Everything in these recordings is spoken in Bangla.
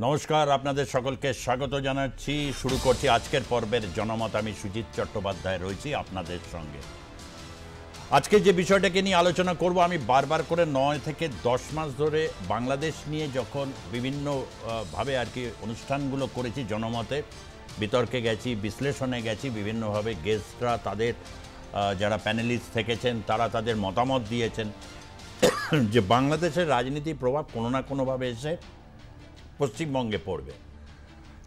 নমস্কার, আপনাদের সকলকে স্বাগত জানাচ্ছি। শুরু করছি আজকের পর্বের জনমত। আমি সুজিত চট্টোপাধ্যায় রয়েছি আপনাদের সঙ্গে। আজকে যে বিষয়টাকে নিয়ে আলোচনা করব, আমি বারবার করে 9 থেকে 10 মাস ধরে বাংলাদেশ নিয়ে যখন বিভিন্নভাবে অনুষ্ঠানগুলো করেছি, জনমতে বিতর্কে গেছি, বিশ্লেষণে গেছি, বিভিন্নভাবে গেস্টরা তাদের যারা প্যানেলিস্ট থেকেছেন তারা তাদের মতামত দিয়েছেন যে বাংলাদেশের রাজনীতির প্রভাব কোনো না কোনোভাবে এসে পশ্চিমবঙ্গে পড়বে,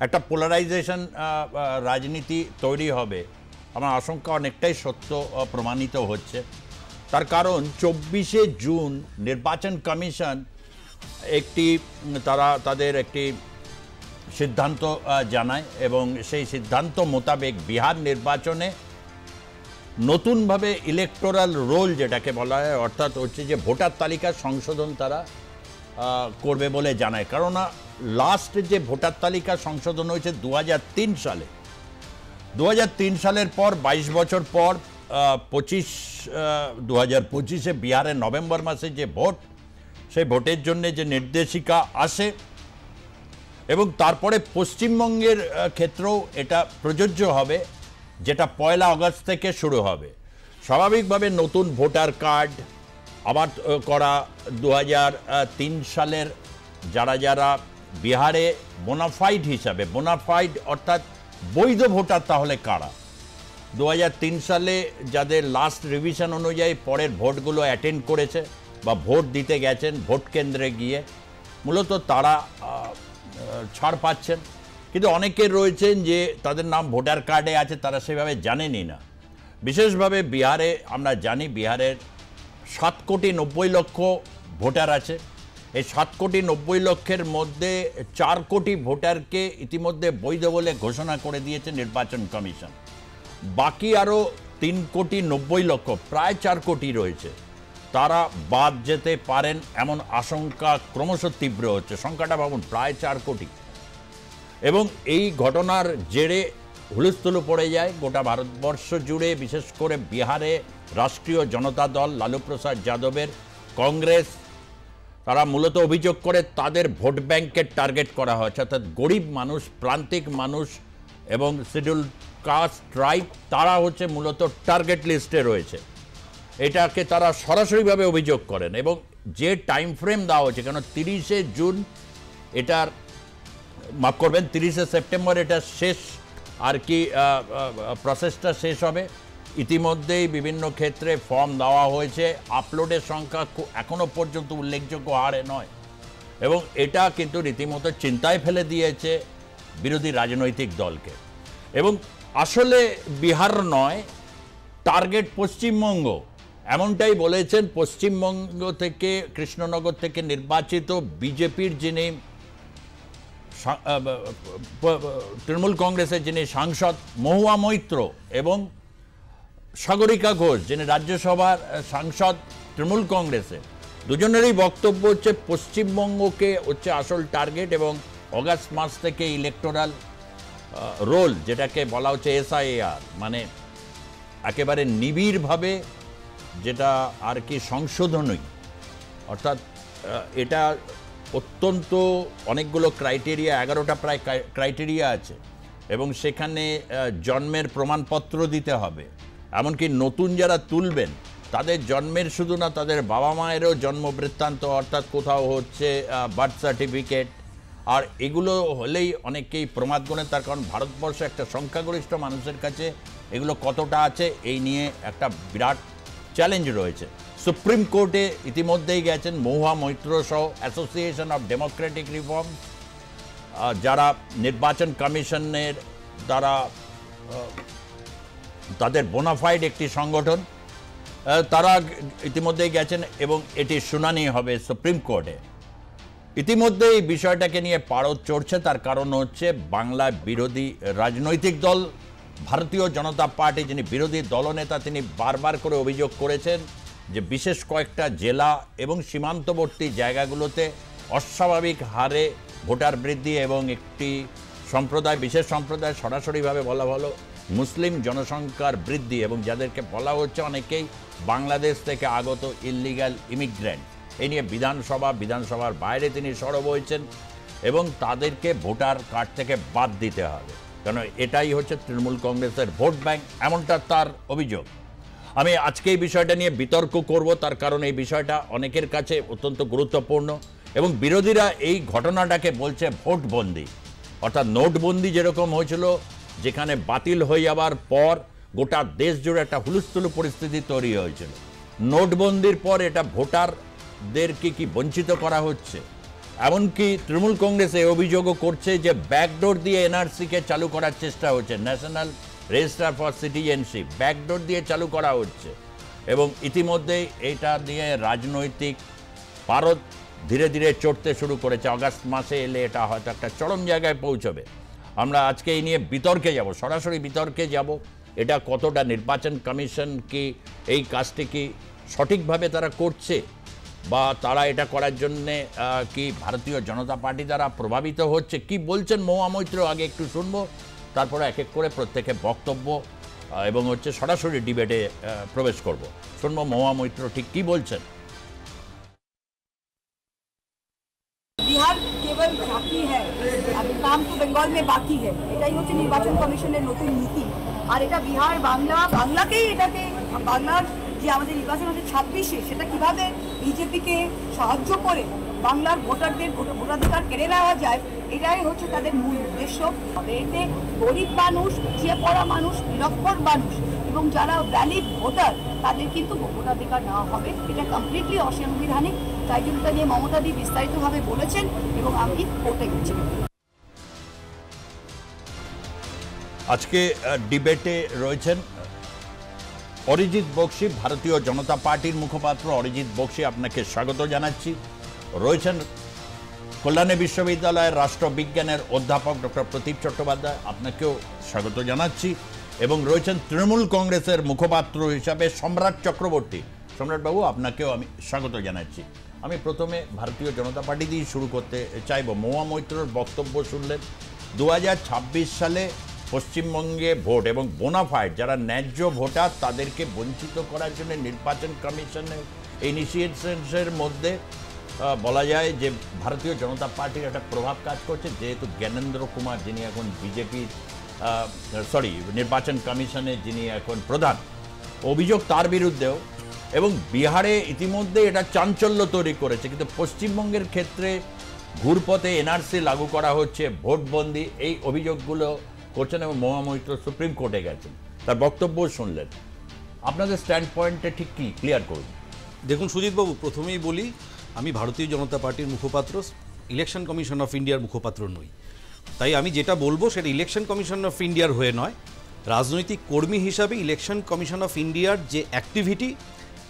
একটা পোলারাইজেশন রাজনীতি তৈরি হবে। আমার আশঙ্কা অনেকটাই সত্য প্রমাণিত হচ্ছে। তার কারণ 24শে জুন নির্বাচন কমিশন তাদের একটি সিদ্ধান্ত জানায় এবং সেই সিদ্ধান্ত মোতাবেক বিহার নির্বাচনে নতুনভাবে ইলেকটোরাল রোল যেটাকে বলা হয়, অর্থাৎ হচ্ছে যে ভোটার তালিকা সংশোধন তারা করবে বলে জানায়। কেননা লাস্ট যে ভোটার তালিকা সংশোধন হয়েছে 2003 সালে, 2003 সালের পর 22 বছর পর 2025-এ বিহারের নভেম্বর মাসে যে ভোট, সেই ভোটের জন্য যে নির্দেশিকা আসে এবং তারপরে পশ্চিমবঙ্গের ক্ষেত্রেও এটা প্রযোজ্য হবে, যেটা 1 আগস্ট থেকে শুরু হবে। স্বাভাবিকভাবে নতুন ভোটার কার্ড আবার করা, 2003 সালের যারা বিহারে বোনাফাইড হিসাবে, বোনাফাইড অর্থাৎ বৈধ ভোটার তাহলে কারা, 2003 সালে যাদের লাস্ট রিভিশন অনুযায়ী পরের ভোটগুলো অ্যাটেন্ড করেছে বা ভোট দিতে গেছেন ভোট কেন্দ্রে গিয়ে, মূলত তারা ছাড় পাচ্ছেন। কিন্তু অনেকে রয়েছেন যে তাদের নাম ভোটার কার্ডে আছে, তারা সেভাবে জানেনই না। বিশেষভাবে বিহারে আমরা জানি বিহারের 7,90,00,000 ভোটার আছে। এই 7,90,00,000-এর মধ্যে 4 কোটি ভোটারকে ইতিমধ্যে বৈধ বলে ঘোষণা করে দিয়েছে নির্বাচন কমিশন। বাকি আরও 3,90,00,000, প্রায় 4 কোটি রয়েছে, তারা বাদ যেতে পারেন এমন আশঙ্কা ক্রমশ তীব্র হচ্ছে। সংখ্যাটা ভাবুন, প্রায় 4 কোটি। এবং এই ঘটনার জেরে হুলস্থুলু পড়ে যায় গোটা ভারতবর্ষ জুড়ে, বিশেষ করে বিহারে রাষ্ট্রীয় জনতা দল, লালু প্রসাদ যাদবের কংগ্রেস, তারা মূলত অভিযোগ করে তাদের ভোট ব্যাংকের টার্গেট করা হচ্ছে, অর্থাৎ গরিব মানুষ, প্রান্তিক মানুষ এবং শিডিউল কাস্ট ট্রাইব, তারা হচ্ছে মূলত টার্গেট লিস্টে রয়েছে। এটাকে তারা সরাসরিভাবে অভিযোগ করেন এবং যে টাইম ফ্রেম দেওয়া হচ্ছে, কেন 30শে জুন এটার, মাফ করবেন, 30শে সেপ্টেম্বর এটা শেষ প্রসেসটা শেষ হবে। ইতিমধ্যেই বিভিন্ন ক্ষেত্রে ফর্ম দেওয়া হয়েছে, আপলোডের সংখ্যা এখনও পর্যন্ত উল্লেখযোগ্য হারে নয় এবং এটা কিন্তু রীতিমতো চিন্তায় ফেলে দিয়েছে বিরোধী রাজনৈতিক দলকে। এবং আসলে বিহার নয়, টার্গেট পশ্চিমবঙ্গ, এমনটাই বলেছেন পশ্চিমবঙ্গ থেকে, কৃষ্ণনগর থেকে নির্বাচিত বিজেপির যিনি, তৃণমূল কংগ্রেসের যিনি সাংসদ মহুয়া মৈত্র এবং সাগরিকা ঘোষ যিনি রাজ্যসভার সাংসদ তৃণমূল কংগ্রেসের, দুজনেরই বক্তব্য হচ্ছে পশ্চিমবঙ্গকে হচ্ছে আসল টার্গেট এবং অগাস্ট মাস থেকে ইলেকটোরাল রোল, যেটাকে বলা হচ্ছে SIAR, মানে একেবারে নিবিড়ভাবে যেটা সংশোধনই, অর্থাৎ এটা অত্যন্ত অনেকগুলো ক্রাইটেরিয়া, 11টা প্রায় ক্রাইটেরিয়া আছে এবং সেখানে জন্মের প্রমাণপত্র দিতে হবে। এমনকি নতুন যারা তুলবেন তাদের জন্মের শুধু না, তাদের বাবা মায়েরও জন্ম বৃত্তান্ত, অর্থাৎ কোথাও হচ্ছে বার্থ সার্টিফিকেট, আর এগুলো হলেই অনেকেই প্রমাদ গণেন। তার কারণ ভারতবর্ষে একটা সংখ্যাগরিষ্ঠ মানুষের কাছে এগুলো কতটা আছে এই নিয়ে একটা বিরাট চ্যালেঞ্জ রয়েছে। সুপ্রিম কোর্টে ইতিমধ্যেই গেছেন মহুয়া মৈত্র সহ অ্যাসোসিয়েশন অফ ডেমোক্রেটিক রিফর্ম, যারা নির্বাচন কমিশনের দ্বারা তাদের বোনাফাইড একটি সংগঠন, তারা ইতিমধ্যেই গেছেন এবং এটির শুনানি হবে সুপ্রিম কোর্টে। ইতিমধ্যে এই বিষয়টাকে নিয়ে পারদ চড়ছে, তার কারণ হচ্ছে বাংলায় বিরোধী রাজনৈতিক দল ভারতীয় জনতা পার্টি, যিনি বিরোধী দলনেতা, তিনি বারবার করে অভিযোগ করেছেন যে বিশেষ কয়েকটা জেলা এবং সীমান্তবর্তী জায়গাগুলোতে অস্বাভাবিক হারে ভোটার বৃদ্ধি এবং একটি সম্প্রদায়, বিশেষ সম্প্রদায়, সরাসরিভাবে বলা ভালো মুসলিম জনসংখ্যার বৃদ্ধি, এবং যাদেরকে বলা হচ্ছে অনেকেই বাংলাদেশ থেকে আগত ইললিগ্যাল ইমিগ্রেন্ট। এই নিয়ে বিধানসভার বাইরে তিনি সরব হয়েছেন এবং তাদেরকে ভোটার কার্ড থেকে বাদ দিতে হবে, কারণ এটাই হচ্ছে তৃণমূল কংগ্রেসের ভোট ব্যাংক, এমনটা তার অভিযোগ। আমি আজকে এই বিষয়টা নিয়ে বিতর্ক করব, তার কারণ এই বিষয়টা অনেকের কাছে অত্যন্ত গুরুত্বপূর্ণ এবং বিরোধীরা এই ঘটনাটাকে বলছে ভোটবন্দি, অর্থাৎ নোটবন্দি যেরকম হয়েছিল, যেখানে বাতিল হয়ে যাওয়ার পর গোটা দেশ জুড়ে একটা হুলস্থুলু পরিস্থিতি তৈরি হয়েছিল। নোটবন্দির পর এটা ভোটারদেরকে কি বঞ্চিত করা হচ্ছে? এমনকি তৃণমূল কংগ্রেস এই অভিযোগও করছে যে ব্যাকডোর দিয়ে এনআরসিকে চালু করার চেষ্টা হচ্ছে, national register for citizenship backdoor দিয়ে চালু করা হচ্ছে এবং ইতিমধ্যেই এটা দিয়ে রাজনৈতিক পারদ ধীরে ধীরে চড়তে শুরু করেছে। আগস্ট মাসে এলে এটা হয়তো একটা চরম জায়গায় পৌঁছবে। আমরা আজকে এই নিয়ে বিতর্কে যাব, সরাসরি বিতর্কে যাব। এটা কতটা নির্বাচন কমিশন কি এই কাজটি কি সঠিকভাবে তারা করছে, বা তারা এটা করার জন্যে কি ভারতীয় জনতা পার্টি দ্বারা প্রভাবিত হচ্ছে? কি বলছেন মহুয়া মৈত্র, আগে একটু শুনবো, তারপরে এক এক করে প্রত্যেকের বক্তব্য এবং হচ্ছে সরাসরি ডিবেটে প্রবেশ করব। শুনবো মহুয়া মৈত্র ঠিক কি বলছেন। बिहार केवल बाकी है, अभी काम तो बंगाल में बाकी है। এটাই হচ্ছে নির্বাচন কমিশনের নতুন নীতি। আর এটা বিহার বাংলাকেই এটাকে বাংলার যে আমাদের নির্বাচন হচ্ছে 26-এ, সেটা কিভাবে বিজেপিকে সাহায্য করে বাংলার ভোটারদের ভোটাধিকার কেড়ে নেওয়া যায়, এটাই হচ্ছে তাদের মূল উদ্দেশ্য। এতে গরিব মানুষ, পিছিয়ে পড়া মানুষ, নিরক্ষর মানুষ এবং যারা ভ্যালিড ভোটার তাদের কিন্তু ভোটাধিকার নেওয়া হবে। এটা কমপ্লিটলি অসাংবিধানিক। তাই জন্য তা নিয়ে মমতাদি বিস্তারিতভাবে বলেছেন এবং আমি কোর্টে গেছি। আজকে ডিবেটে রয়েছেন অরিজিৎ বক্সি, ভারতীয় জনতা পার্টির মুখপাত্র। অরিজিৎ বক্সি, আপনাকে স্বাগত জানাচ্ছি। রয়েছেন কল্যাণী বিশ্ববিদ্যালয়ের রাষ্ট্রবিজ্ঞানের অধ্যাপক ডক্টর প্রদীপ চট্টোপাধ্যায়, আপনাকেও স্বাগত জানাচ্ছি। এবং রয়েছেন তৃণমূল কংগ্রেসের মুখপাত্র হিসাবে সম্রাট চক্রবর্তী। সম্রাটবাবু, আপনাকেও আমি স্বাগত জানাচ্ছি। আমি প্রথমে ভারতীয় জনতা পার্টি দিয়ে শুরু করতে চাইব। মহুয়া মৈত্রর বক্তব্য শুনলেন। 2026 সালে পশ্চিমবঙ্গে ভোট এবং বোনাফাইড যারা ন্যায্য ভোটার তাদেরকে বঞ্চিত করার জন্য নির্বাচন কমিশনের ইনিশিয়েশনের মধ্যে বলা যায় যে ভারতীয় জনতা পার্টির একটা প্রভাব কাজ করছে, যেহেতু জ্ঞানেন্দ্র কুমার, যিনি এখন বিজেপির নির্বাচন কমিশনে যিনি এখন প্রধান, অভিযোগ তার বিরুদ্ধেও। এবং বিহারে ইতিমধ্যে এটা চাঞ্চল্য তৈরি করেছে, কিন্তু পশ্চিমবঙ্গের ক্ষেত্রে ঘুরপথে এনআরসি লাগু করা হচ্ছে, ভোটবন্দি, এই অভিযোগগুলো করছেন এবং মহুয়া মৈত্র সুপ্রিম কোর্টে গেছেন, তার বক্তব্য শুনলেন। আপনাদের স্ট্যান্ড পয়েন্টটা ঠিক কি, ক্লিয়ার করুন। দেখুন সুজিতবাবু, প্রথমেই বলি আমি ভারতীয় জনতা পার্টির মুখপাত্র, ইলেকশন কমিশন অফ ইন্ডিয়ার মুখপাত্র নই। তাই আমি যেটা বলবো সেটা ইলেকশন কমিশন অফ ইন্ডিয়ার হয়ে নয়, রাজনৈতিক কর্মী হিসাবে ইলেকশন কমিশন অফ ইন্ডিয়ার যে অ্যাক্টিভিটি,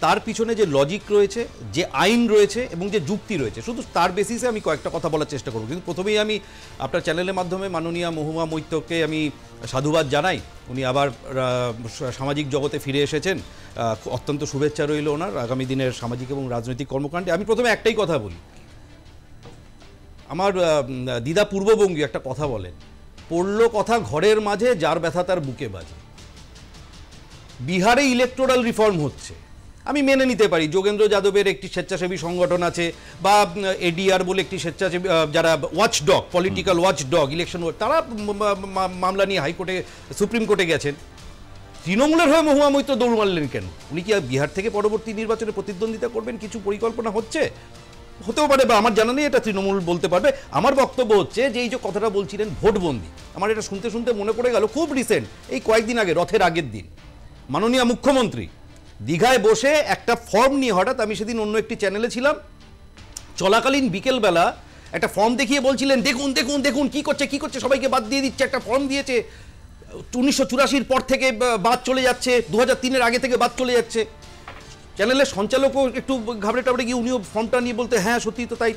তার পিছনে যে লজিক রয়েছে, যে আইন রয়েছে এবং যে যুক্তি রয়েছে, শুধু তার বেসিসে আমি কয়েকটা কথা বলার চেষ্টা করব। কিন্তু প্রথমেই আমি আপনার চ্যানেলের মাধ্যমে মাননীয়া মহুয়া মৈত্রকে আমি সাধুবাদ জানাই। উনি আবার সামাজিক জগতে ফিরে এসেছেন, অত্যন্ত শুভেচ্ছা রইল ওনার আগামী দিনের সামাজিক এবং রাজনৈতিক কর্মকাণ্ডে। আমি প্রথমে একটাই কথা বলি, আমার দিদা পূর্ববঙ্গী একটা কথা বলেন, পড়ল কথা ঘরের মাঝে, যার ব্যথা তার বুকে বাজে। বিহারে ইলেকটোরাল রিফর্ম হচ্ছে, আমি মেনে নিতে পারি যোগেন্দ্র যাদবের একটি স্বেচ্ছাসেবী সংগঠন আছে, বা এডিআর বলে একটি স্বেচ্ছাসেবী যারা ওয়াচডগ, পলিটিক্যাল ওয়াচডগ, ইলেকশন, তারা মামলা নিয়ে হাইকোর্টে, সুপ্রিম কোর্টে গেছেন। তৃণমূলের হয়ে মহুয়া মৈত্র দৌড় মারলেন কেন? উনি কি বিহার থেকে পরবর্তী নির্বাচনে প্রতিদ্বন্দ্বিতা করবেন? কিছু পরিকল্পনা হচ্ছে? হতেও পারে, বা আমার জানা নেই, এটা তৃণমূল বলতে পারবে। আমার বক্তব্য হচ্ছে যে এই যে কথাটা বলছিলেন ভোটবন্দি, আমার এটা শুনতে শুনতে মনে পড়ে গেল খুব রিসেন্ট, এই কয়েকদিন আগে, রথের আগের দিন, মাননীয় মুখ্যমন্ত্রী দীঘায় বসে একটা ফর্ম নিয়ে, হঠাৎ আমি সেদিন অন্য একটি চ্যানেলে ছিলাম, চলাকালীন বিকেলবেলা একটা ফর্ম দেখিয়ে বলছিলেন, দেখুন দেখুন দেখুন কি করছে, সবাইকে বাদ দিয়ে দিচ্ছে। একটা ফর্ম দিয়েছে, 1984 পর থেকে বাদ চলে যাচ্ছে, 2003-এর আগে থেকে বাদ চলে যাচ্ছে। চ্যানেলের সঞ্চালকও একটু ঘাবড়ে টাবড়ে গিয়ে উনিও ফর্মটা নিয়ে বলতে, হ্যাঁ সত্যি তো তাই।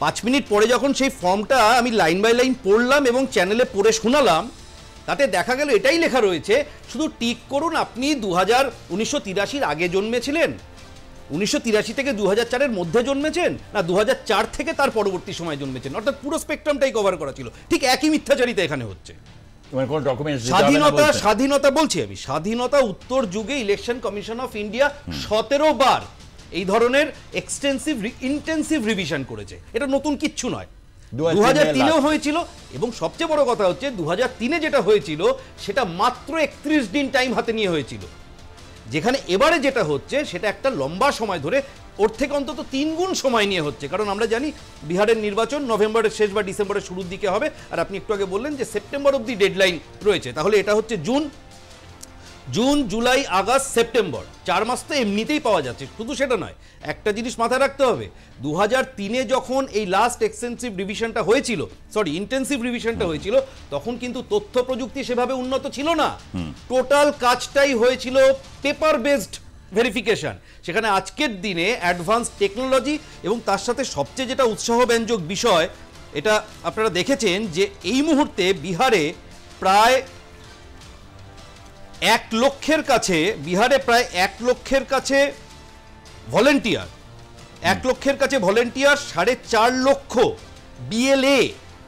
5 মিনিট পরে যখন সেই ফর্মটা আমি লাইন বাই লাইন পড়লাম এবং চ্যানেলে পড়ে শোনালাম, তাতে দেখা গেল এটাই লেখা রয়েছে, শুধু টিক করুন আপনি 1983-র আগে জন্মেছিলেন, 1983 থেকে 2004-এর মধ্যে জন্মেছেন, না 2004 থেকে তার পরবর্তী সময় জন্মেছেন। অর্থাৎ পুরো স্পেকট্রামটাই কভার করা ছিল। ঠিক একই মিথ্যাচারিতা এখানে হচ্ছে। স্বাধীনতা বলছি আমি, স্বাধীনতা উত্তর যুগে ইলেকশন কমিশন অফ ইন্ডিয়া 17 বার এই ধরনের ইন্টেন্সিভ রিভিশন করেছে। এটা নতুন কিচ্ছু নয়। 2003-এও হয়েছিল, এবং সবচেয়ে বড় কথা হচ্ছে 2003-এ যেটা হয়েছিল সেটা মাত্র 31 দিন টাইম হাতে নিয়ে হয়েছিল, যেখানে এবারে যেটা হচ্ছে সেটা একটা লম্বা সময় ধরে, ওর থেকে অন্তত 3 গুণ সময় নিয়ে হচ্ছে। কারণ আমরা জানি বিহারের নির্বাচন নভেম্বরের শেষ বা ডিসেম্বরের শুরুর দিকে হবে, আর আপনি একটু আগে বললেন যে সেপ্টেম্বর অবধি ডেডলাইন রয়েছে, তাহলে এটা হচ্ছে জুন, জুলাই, আগস্ট, সেপ্টেম্বর, 4 মাস তো এমনিতেই পাওয়া যাচ্ছে। শুধু সেটা নয়, একটা জিনিস মাথায় রাখতে হবে, 2003-এ যখন এই লাস্ট ইন্টেন্সিভ রিভিশনটা হয়েছিল, তখন কিন্তু তথ্য প্রযুক্তি সেভাবে উন্নত ছিল না, টোটাল কাজটাই হয়েছিল পেপার বেসড ভেরিফিকেশন। সেখানে আজকের দিনে অ্যাডভান্স টেকনোলজি, এবং তার সাথে সবচেয়ে যেটা উৎসাহব্যঞ্জক বিষয়, এটা আপনারা দেখেছেন যে এই মুহূর্তে বিহারে প্রায় 1 লক্ষের কাছে ভলেন্টিয়ার, 4.5 লক্ষ বিএলএ,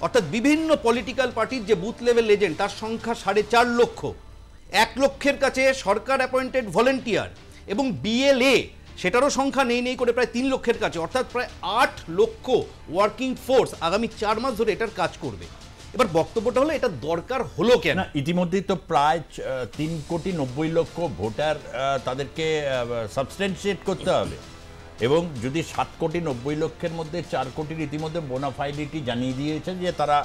অর্থাৎ বিভিন্ন পলিটিক্যাল পার্টির যে বুথ লেভেল এজেন্ট, তার সংখ্যা 4.5 লক্ষ, 1 লক্ষের কাছে সরকার অ্যাপয়েন্টেড ভলেন্টিয়ার, এবং বিএলএ সেটারও সংখ্যা নেই করে প্রায় 3 লক্ষের কাছে, অর্থাৎ প্রায় 8 লক্ষ ওয়ার্কিং ফোর্স আগামী 4 মাস ধরে এটার কাজ করবে। এবার বক্তব্যটা হলো এটা দরকার হলো কেন? ইতিমধ্যেই তো প্রায় 3,90,00,000 ভোটার, তাদেরকে সাবস্টেন্সিয়েট করতে হবে, এবং যদি 7,90,00,000-এর মধ্যে 4 কোটির ইতিমধ্যে বোনাফাইডিটি জানিয়ে দিয়েছে যে তারা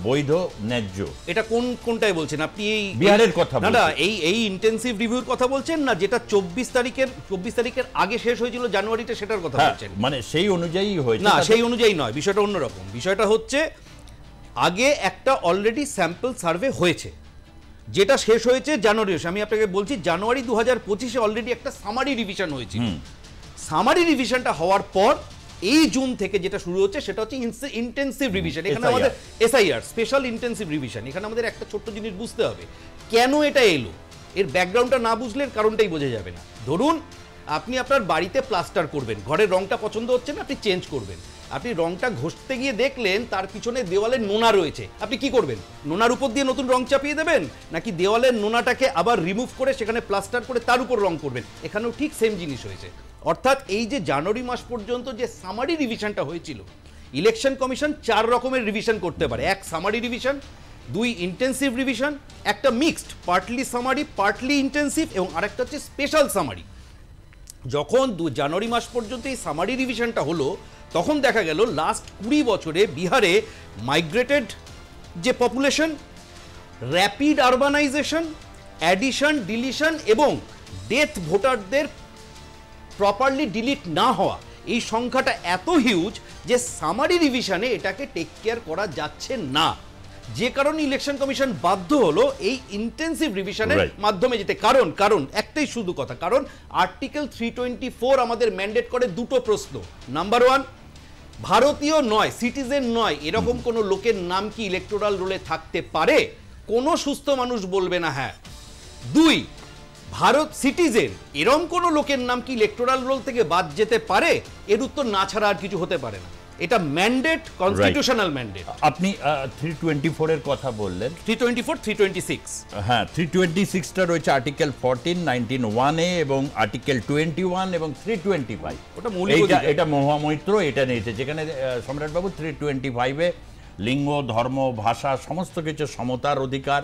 বৈধ, ন্যায্য। এটা কোনটাই বলছেন আপনি? এই বিহারের কথা না, এই ইন্টেন্সিভ রিভিউর কথা বলছেন না, যেটা 24 তারিখের আগে শেষ হয়েছিল জানুয়ারিতে, সেটার কথা বলছেন? মানে সেই অনুযায়ী হয়েছে না, সেই অনুযায়ী নয়, বিষয়টা অন্যরকম। বিষয়টা হচ্ছে আগে একটা অলরেডি স্যাম্পল সার্ভে হয়েছে, যেটা শেষ হয়েছে জানুয়ারি। আমি আপনাকে বলছি জানুয়ারি 2025-এ অলরেডি একটা সামারি রিভিশন হয়েছিল। সামারি রিভিশনটা হওয়ার পর এই জুন থেকে যেটা শুরু হচ্ছে সেটা হচ্ছে ইন্টেন্সিভ রিভিশন। এখানে আমাদের এসআইআর, স্পেশাল ইন্টেন্সিভ রিভিশন। এখানে আমাদের একটা ছোট্ট জিনিস বুঝতে হবে, কেন এটা এলো, এর ব্যাকগ্রাউন্ডটা না বুঝলে এর কারণটাই বোঝা যাবে না। ধরুন আপনি আপনার বাড়িতে প্লাস্টার করবেন, ঘরের রংটা পছন্দ হচ্ছে না, আপনি চেঞ্জ করবেন, আপনি রংটা ঘষতে গিয়ে দেখলেন তার পিছনে দেওয়ালে নোনা রয়েছে, আপনি কি করবেন? নোনার উপর দিয়ে নতুন রং চাপিয়ে দেবেন, নাকি দেওয়ালের নোনাটাকে আবার রিমুভ করে সেখানে প্লাস্টার করে তার উপর রং করবেন? এখানেও ঠিক সেম জিনিস হয়েছে। অর্থাৎ এই যে জানুয়ারি মাস পর্যন্ত যে সামারি রিভিশনটা হয়েছিল, ইলেকশন কমিশন 4 রকমের রিভিশন করতে পারে। 1 সামারি রিভিশন, 2 ইন্টেন্সিভ রিভিশন, একটা mixed, partly summary partly intensive, এবং আরেকটা হচ্ছে স্পেশাল সামারি। যখন জানুয়ারি মাস পর্যন্ত এই সামারি রিভিশনটা হলো, তখন দেখা গেল লাস্ট 20 বছরে বিহারে মাইগ্রেটেড যে population, rapid urbanisation, addition, deletion এবং ডেথ ভোটারদের প্রপারলি ডিলিট না হওয়া, এই সংখ্যাটা এত হিউজ যে সামারি রিভিশনে এটাকে টেক কেয়ার করা যাচ্ছে না, যে কারণে ইলেকশন কমিশন বাধ্য হলো এই ইন্টেন্সিভ রিভিশনের মাধ্যমে যেতে। কারণ একটাই শুধু কথা, কারণ আর্টিকেল 324 আমাদের ম্যান্ডেট করে দুটো প্রশ্ন। নাম্বার 1, ভারতীয় নয়, সিটিজেন নয়, এরকম কোনো লোকের নাম কি ইলেকটোরাল রোলে থাকতে পারে? কোনো সুস্থ মানুষ বলবে না হ্যাঁ। 2, ভারত সিটিজেন, এরকম কোনো লোকের নাম কি ইলেকটোরাল রোল থেকে বাদ যেতে পারে? এর উত্তর না ছাড়া আর কিছু হতে পারে না। এটা ম্যান্ডেট, কনস্টিটিউশনাল ম্যান্ডেট। আপনি 324 এর কথা বললেন। 324, 326, হ্যাঁ, 326টা রয়েছে আর্টিকেল 14, 19(1)(a) এবং আর্টিকেল 21 এবং 325। ওটা মৌলিক অধিকার। এটা মহামৈত্র এটা নিয়েছে, যেখানে সম্রাটবাবু 325-এ লিঙ্গ, ধর্ম, ভাষা সমস্ত কিছু সমতার অধিকার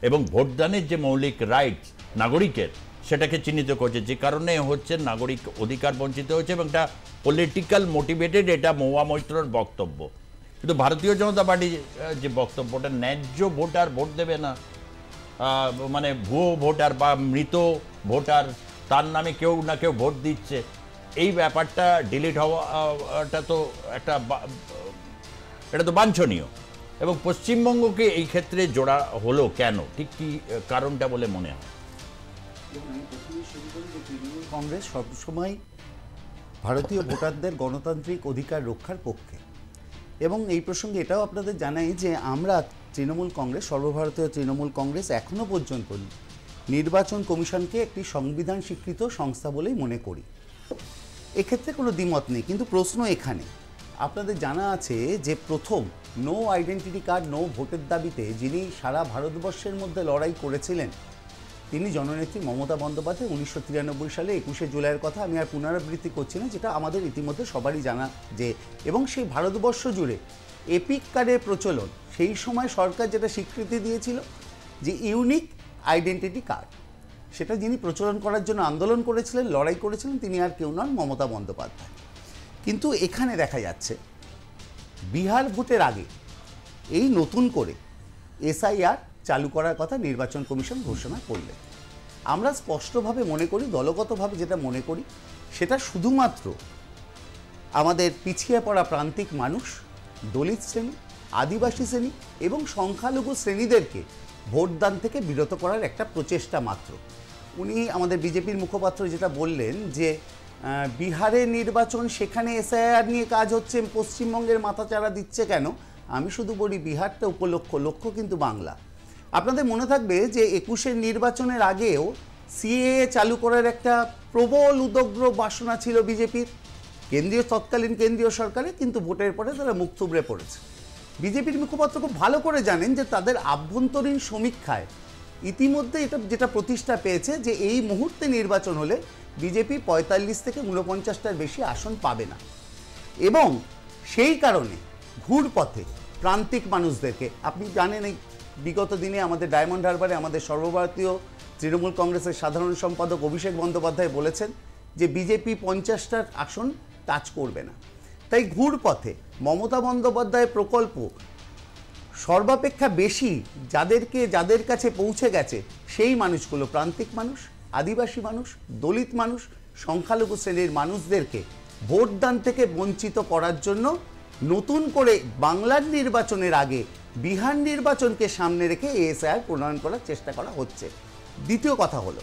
এবং ভোটদানের যে মৌলিক রাইটস নাগরিকের, সেটাকে চিহ্নিত করছে, যে কারণে হচ্ছে নাগরিক অধিকার বঞ্চিত হয়েছে, এবং এটা পলিটিক্যাল মোটিভেটেড। এটা মহুয়া মৈত্রর বক্তব্য। কিন্তু ভারতীয় জনতা পার্টি যে বক্তব্যটা, ন্যায্য ভোটার ভোট দেবে না, মানে ভুয়ো ভোটার বা মৃত ভোটার, তার নামে কেউ না কেউ ভোট দিচ্ছে, এই ব্যাপারটা ডিলিট হওয়াটা তো এটা তো বাঞ্ছনীয়। এবং পশ্চিমবঙ্গকে এই ক্ষেত্রে জোড়া হলো কেন, ঠিক কি কারণটা বলে মনে হয়? তৃণমূল কংগ্রেস সবসময় ভারতীয় ভোটারদের গণতান্ত্রিক অধিকার রক্ষার পক্ষে, এবং এই প্রসঙ্গে এটাও আপনাদের জানাই যে আমরা তৃণমূল কংগ্রেস, সর্বভারতীয় তৃণমূল কংগ্রেস এখনো পর্যন্ত নির্বাচন কমিশনকে একটি সংবিধান স্বীকৃত সংস্থা বলেই মনে করি। এক্ষেত্রে কোনো দ্বিমত নেই। কিন্তু প্রশ্ন এখানে, আপনাদের জানা আছে যে প্রথম নো আইডেন্টিটি কার্ড, নো ভোটের দাবিতে যিনি সারা ভারতবর্ষের মধ্যে লড়াই করেছিলেন, তিনি জননেত্রী মমতা বন্দ্যোপাধ্যায়। 1993 সালে 21শে জুলাইয়ের কথা আমি আর পুনরাবৃত্তি করছি না, যেটা আমাদের ইতিমধ্যে সবারই জানা যে, এবং সেই ভারতবর্ষ জুড়ে এপিক কার্ডের প্রচলন সেই সময় সরকার যেটা স্বীকৃতি দিয়েছিল যে ইউনিক আইডেন্টিটি কার্ড, সেটা যিনি প্রচলন করার জন্য আন্দোলন করেছিলেন, লড়াই করেছিলেন, তিনি আর কেউ নন, মমতা বন্দ্যোপাধ্যায়। কিন্তু এখানে দেখা যাচ্ছে বিহার ভোটের আগে এই নতুন করে এসআইআর চালু করার কথা নির্বাচন কমিশন ঘোষণা করলেন। আমরা স্পষ্টভাবে মনে করি, দলগতভাবে যেটা মনে করি, সেটা শুধুমাত্র আমাদের পিছিয়ে পড়া প্রান্তিক মানুষ, দলিত শ্রেণী, আদিবাসী শ্রেণী এবং সংখ্যালঘু শ্রেণীদেরকে ভোটদান থেকে বিরত করার একটা প্রচেষ্টা মাত্র। উনি আমাদের বিজেপির মুখপাত্র যেটা বললেন যে বিহারের নির্বাচন, সেখানে এসআইআর নিয়ে কাজ হচ্ছে, পশ্চিমবঙ্গের মাথাচাড়া দিচ্ছে কেন? আমি শুধু বলি বিহারটা উপলক্ষ, লক্ষ্য কিন্তু বাংলা। আপনাদের মনে থাকবে যে 21-এর নির্বাচনের আগেও সিএএ চালু করার একটা প্রবল উদগ্র বাসনা ছিল বিজেপির, তৎকালীন কেন্দ্রীয় সরকারে, কিন্তু ভোটের পরে তারা মুখ থুবড়ে পড়েছে। বিজেপির মুখপাত্র খুব ভালো করে জানেন যে তাদের আভ্যন্তরীণ সমীক্ষায় ইতিমধ্যে যেটা প্রতিষ্ঠা পেয়েছে যে এই মুহূর্তে নির্বাচন হলে বিজেপি 45 থেকে 49টার বেশি আসন পাবে না, এবং সেই কারণে ঘুরপথে প্রান্তিক মানুষদেরকে, আপনি জানেন এই বিগত দিনে আমাদের ডায়মন্ড হারবারে আমাদের সর্বভারতীয় তৃণমূল কংগ্রেসের সাধারণ সম্পাদক অভিষেক বন্দ্যোপাধ্যায় বলেছেন যে বিজেপি 50টার আসন টাচ করবে না। তাই ঘুরপথে মমতা বন্দ্যোপাধ্যায় প্রকল্প সর্বাপেক্ষা বেশি যাদের কাছে পৌঁছে গেছে সেই মানুষগুলো প্রান্তিক মানুষ, আদিবাসী মানুষ, দলিত মানুষ, সংখ্যালঘু শ্রেণীর মানুষদেরকে ভোটদান থেকে বঞ্চিত করার জন্য নতুন করে বাংলার নির্বাচনের আগে বিহার নির্বাচনকে সামনে রেখে এসআইআর প্রণয়ন করার চেষ্টা করা হচ্ছে। দ্বিতীয় কথা হলো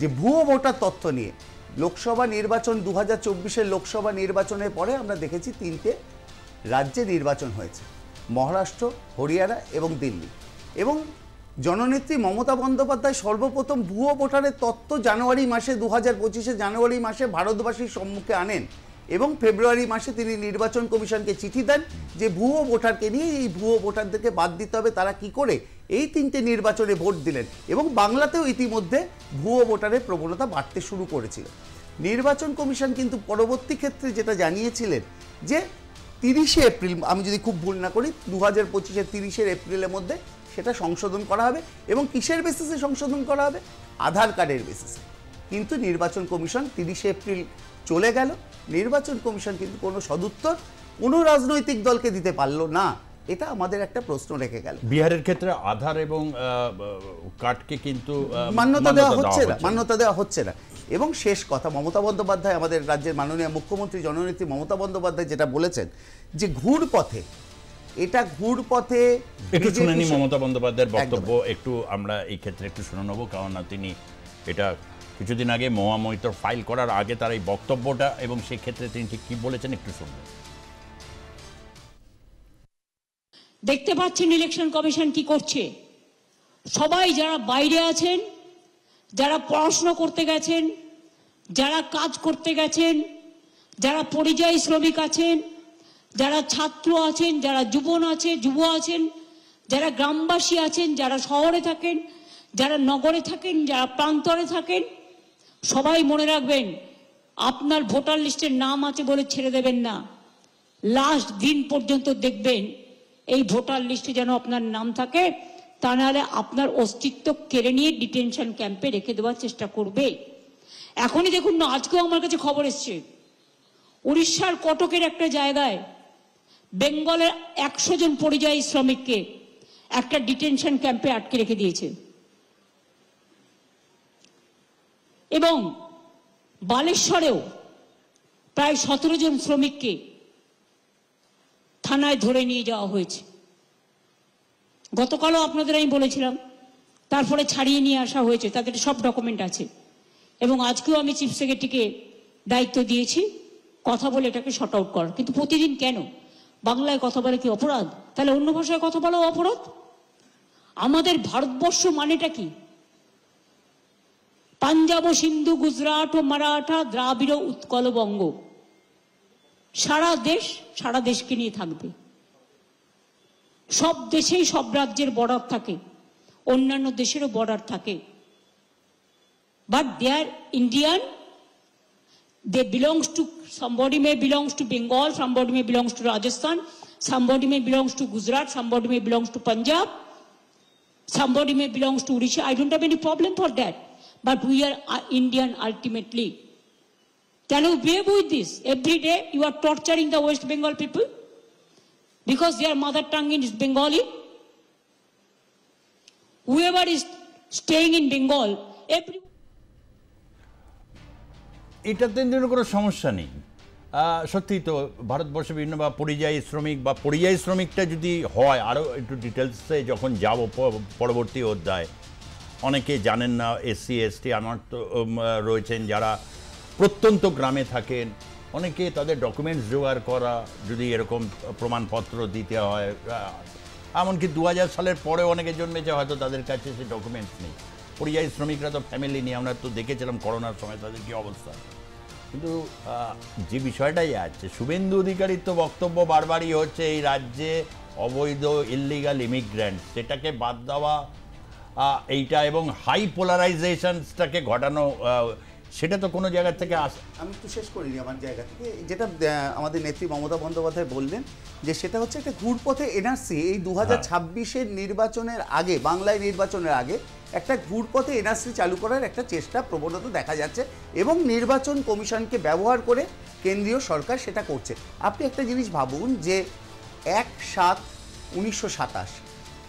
যে ভুয়ো ভোটার তথ্য নিয়ে লোকসভা নির্বাচন 2024-এর লোকসভা নির্বাচনের পরে আমরা দেখেছি 3টে রাজ্যে নির্বাচন হয়েছে, মহারাষ্ট্র, হরিয়ানা এবং দিল্লি, এবং জননেত্রী মমতা বন্দ্যোপাধ্যায় সর্বপ্রথম ভুয়ো ভোটারের তথ্য জানুয়ারি মাসে 2025-এ জানুয়ারি মাসে ভারতবাসীর সম্মুখে আনেন, এবং ফেব্রুয়ারি মাসে তিনি নির্বাচন কমিশনকে চিঠি দেন যে ভুয়ো ভোটারকে নিয়ে এই ভুয়ো ভোটারদেরকে বাদ দিতে হবে, তারা কি করে এই 3টে নির্বাচনে ভোট দিলেন, এবং বাংলাতেও ইতিমধ্যে ভুয়ো ভোটারের প্রবণতা বাড়তে শুরু করেছিল। নির্বাচন কমিশন কিন্তু পরবর্তী ক্ষেত্রে যেটা জানিয়েছিলেন যে 30শে এপ্রিল, আমি যদি খুব ভুল না করি 2025-এর 30শে এপ্রিলের মধ্যে সেটা সংশোধন করা হবে, এবং কিসের বেসিসে সংশোধন করা হবে? আধার কার্ডের বেসিসে। কিন্তু নির্বাচন কমিশন 30শে এপ্রিল চলে গেল, নির্বাচন কমিশন কিন্তু কোনো সদুত্তর কোনো রাজনৈতিক দলকে দিতে পারলো না। এটা আমাদের একটা প্রশ্ন রেখে গেল। বিহারের ক্ষেত্রে আধার এবং কার্ডকে কিন্তু মান্যতা দেওয়া হচ্ছে না। এবং শেষ কথা, মমতা বন্দ্যোপাধ্যায়, আমাদের রাজ্যের মাননীয় মুখ্যমন্ত্রী জননেত্রী মমতা বন্দ্যোপাধ্যায় যেটা বলেছেন যে ঘুরপথে, এটা ঘুরপথে, একটু শুনে নি মমতা বন্দ্যোপাধ্যায়ের বক্তব্য, একটু আমরা এই ক্ষেত্রে একটু শুনে নেবো, কারণ তিনি এটা কিছুদিন আগে মহুয়া মৈত্র ফাইল করার আগে তার এই বক্তব্যটা, এবং সেই ক্ষেত্রে তিনি ঠিক কি বলেছেন একটু শুনবেন। দেখতে পাচ্ছেন ইলেকশন কমিশন কি করছে। সবাই যারা বাইরে আছেন, যারা পড়াশোনা করতে গেছেন, যারা কাজ করতে গেছেন, যারা পরিযায়ী শ্রমিক আছেন, যারা ছাত্র আছেন, যারা যুব আছেন, যারা গ্রামবাসী আছেন, যারা শহরে থাকেন, যারা নগরে থাকেন, যারা প্রান্তরে থাকেন, সবাই মনে রাখবেন আপনার ভোটার লিস্টের নাম আছে বলে ছেড়ে দেবেন না। লাস্ট দিন পর্যন্ত দেখবেন এই ভোটার লিস্টে যেন আপনার নাম থাকে, তা নাহলে আপনার অস্তিত্ব কেড়ে নিয়ে ডিটেনশন ক্যাম্পে রেখে দেওয়ার চেষ্টা করবে। এখনই দেখুন না, আজকেও আমার কাছে খবর এসছে উড়িষ্যার কটকের একটা জায়গায় বেঙ্গলের 100 জন পরিযায়ী শ্রমিককে একটা ডিটেনশন ক্যাম্পে আটকে রেখে দিয়েছে, এবং বালেশ্বরেও প্রায় 17 জন শ্রমিককে থানায় ধরে নিয়ে যাওয়া হয়েছে। গতকালও আপনাদের আমি বলেছিলাম, তারপরে ছাড়িয়ে নিয়ে আসা হয়েছে, তাদের সব ডকুমেন্ট আছে, এবং আজকেও আমি চিফ সেক্রেটারিকে দায়িত্ব দিয়েছি কথা বলে এটাকে শর্ট আউট করার। কিন্তু প্রতিদিন কেন বাংলায় কথা বলে কি অপরাধ? তাহলে অন্য ভাষায় কথা বলাও অপরাধ? আমাদের ভারতবর্ষ মানেটা কি? পাঞ্জাব ও সিন্ধু, গুজরাট ও মারাঠা, দ্রাবিড়, উৎকল, বঙ্গ, সারা দেশকে নিয়ে থাকবে। সব দেশেই সব রাজ্যের বর্ডার থাকে, অন্যান্য দেশেরও বর্ডার থাকে, but they are Indian. They belongs to, somebody may belongs to Bengal, somebody may belongs to Rajasthan, somebody may belongs to Gujarat, somebody may belongs to Punjab, somebody may belongs to Odisha. I don't have any problem for that. But we are Indian ultimately. Can you bear with this? Every day you are torturing the West Bengal people because their mother tongue is Bengali. Whoever is staying in Bengal, every এটাতে কোনো সমস্যা নেই। সত্যি তো ভারতবর্ষে বিভিন্ন বা পরিযায়ী শ্রমিকটা যদি হয়, আরও একটু ডিটেলসে যখন যাব পরবর্তী অধ্যায়, অনেকে জানেন না SC ST আমার তো রয়েছেন যারা প্রত্যন্ত গ্রামে থাকেন, অনেকে তাদের ডকুমেন্টস জোগাড় করা, যদি এরকম প্রমাণপত্র দিতে হয়, এমনকি 2000 সালের পরে অনেকে জন্মেছে হয়তো তাদের কাছে সে ডকুমেন্টস নেই। পরিযায়ী শ্রমিকরা তো ফ্যামিলি নিয়ে, আমরা তো দেখেছিলাম করোনার সময় তাদের কী অবস্থা। কিন্তু যে বিষয়টাই আছে, শুভেন্দু অধিকারীর তো বক্তব্য বারবারই হচ্ছে এই রাজ্যে অবৈধ ইললিগাল ইমিগ্র্যান্ট, সেটাকে বাদ দেওয়া এইটা এবং হাই পোলারাইজেশনসটাকে ঘটানো, সেটা তো কোনো জায়গা থেকে আসে। আমি একটু শেষ করিনি আমার জায়গা থেকে, যেটা আমাদের নেত্রী মমতা বন্দ্যোপাধ্যায় বললেন যে সেটা হচ্ছে একটা ঘুরপথে NRC। এই 2026-এর নির্বাচনের আগে, বাংলায় নির্বাচনের আগে একটা ঘুরপথে NRC চালু করার একটা চেষ্টা প্রবণতা দেখা যাচ্ছে এবং নির্বাচন কমিশনকে ব্যবহার করে কেন্দ্রীয় সরকার সেটা করছে। আপনি একটা জিনিস ভাবুন যে 1/7/1927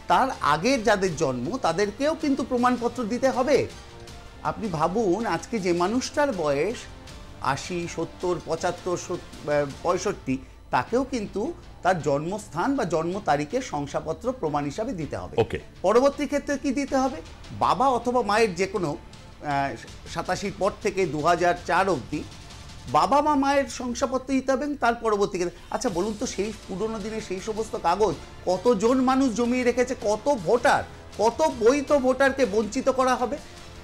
তার আগের যাদের জন্ম তাদেরকেও কিন্তু প্রমাণপত্র দিতে হবে। আপনি ভাবুন আজকে যে মানুষটার বয়স 80, 70, 75, 65, তাকেও কিন্তু তার জন্মস্থান বা জন্ম তারিখের শংসাপত্র প্রমাণ হিসাবে দিতে হবে। পরবর্তী ক্ষেত্রে কি দিতে হবে? বাবা অথবা মায়ের যে কোনো 87 পর থেকে 2004 অবধি বাবা মা মায়ের শংসাপত্র দিতে হবে। তার পরবর্তী ক্ষেত্রে আচ্ছা বলুন তো, সেই পুরনো দিনে সেই সমস্ত কাগজ কতজন মানুষ জমিয়ে রেখেছে, কত ভোটার, কত বৈধ ভোটারকে বঞ্চিত করা হবে।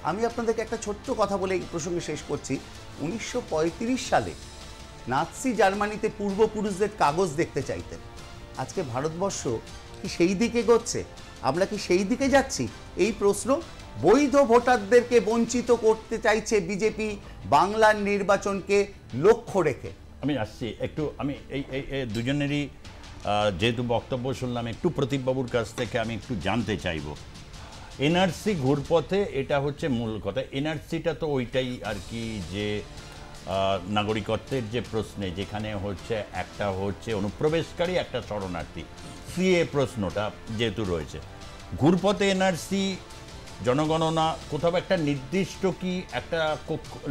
আমি আপনাদেরকে একটা ছোট্ট কথা বলে এই প্রসঙ্গে শেষ করছি। 1935 সালে নাৎসি জার্মানিতে পূর্বপুরুষদের কাগজ দেখতে চাইতেন। আজকে ভারতবর্ষ কি সেই দিকে এগোচ্ছে? আমরা কি সেই দিকে যাচ্ছি? এই প্রশ্ন। বৈধ ভোটারদেরকে বঞ্চিত করতে চাইছে বিজেপি বাংলার নির্বাচনকে লক্ষ্য রেখে। আমি আসছি একটু, আমি এই দুজনেরই যেহেতু বক্তব্য শুনলাম, একটু প্রদীপবাবুর কাছ থেকে আমি একটু জানতে চাইব। NRC ঘুরপথে, এটা হচ্ছে মূল কথা। NRCটা তো ওইটাই আর কি, যে নাগরিকত্বের যে প্রশ্নে, যেখানে হচ্ছে একটা হচ্ছে অনুপ্রবেশকারী, একটা শরণার্থী, CA প্রশ্নটা যেহেতু রয়েছে, ঘুরপথে NRC জনগণনা কোথাও একটা নির্দিষ্ট কি একটা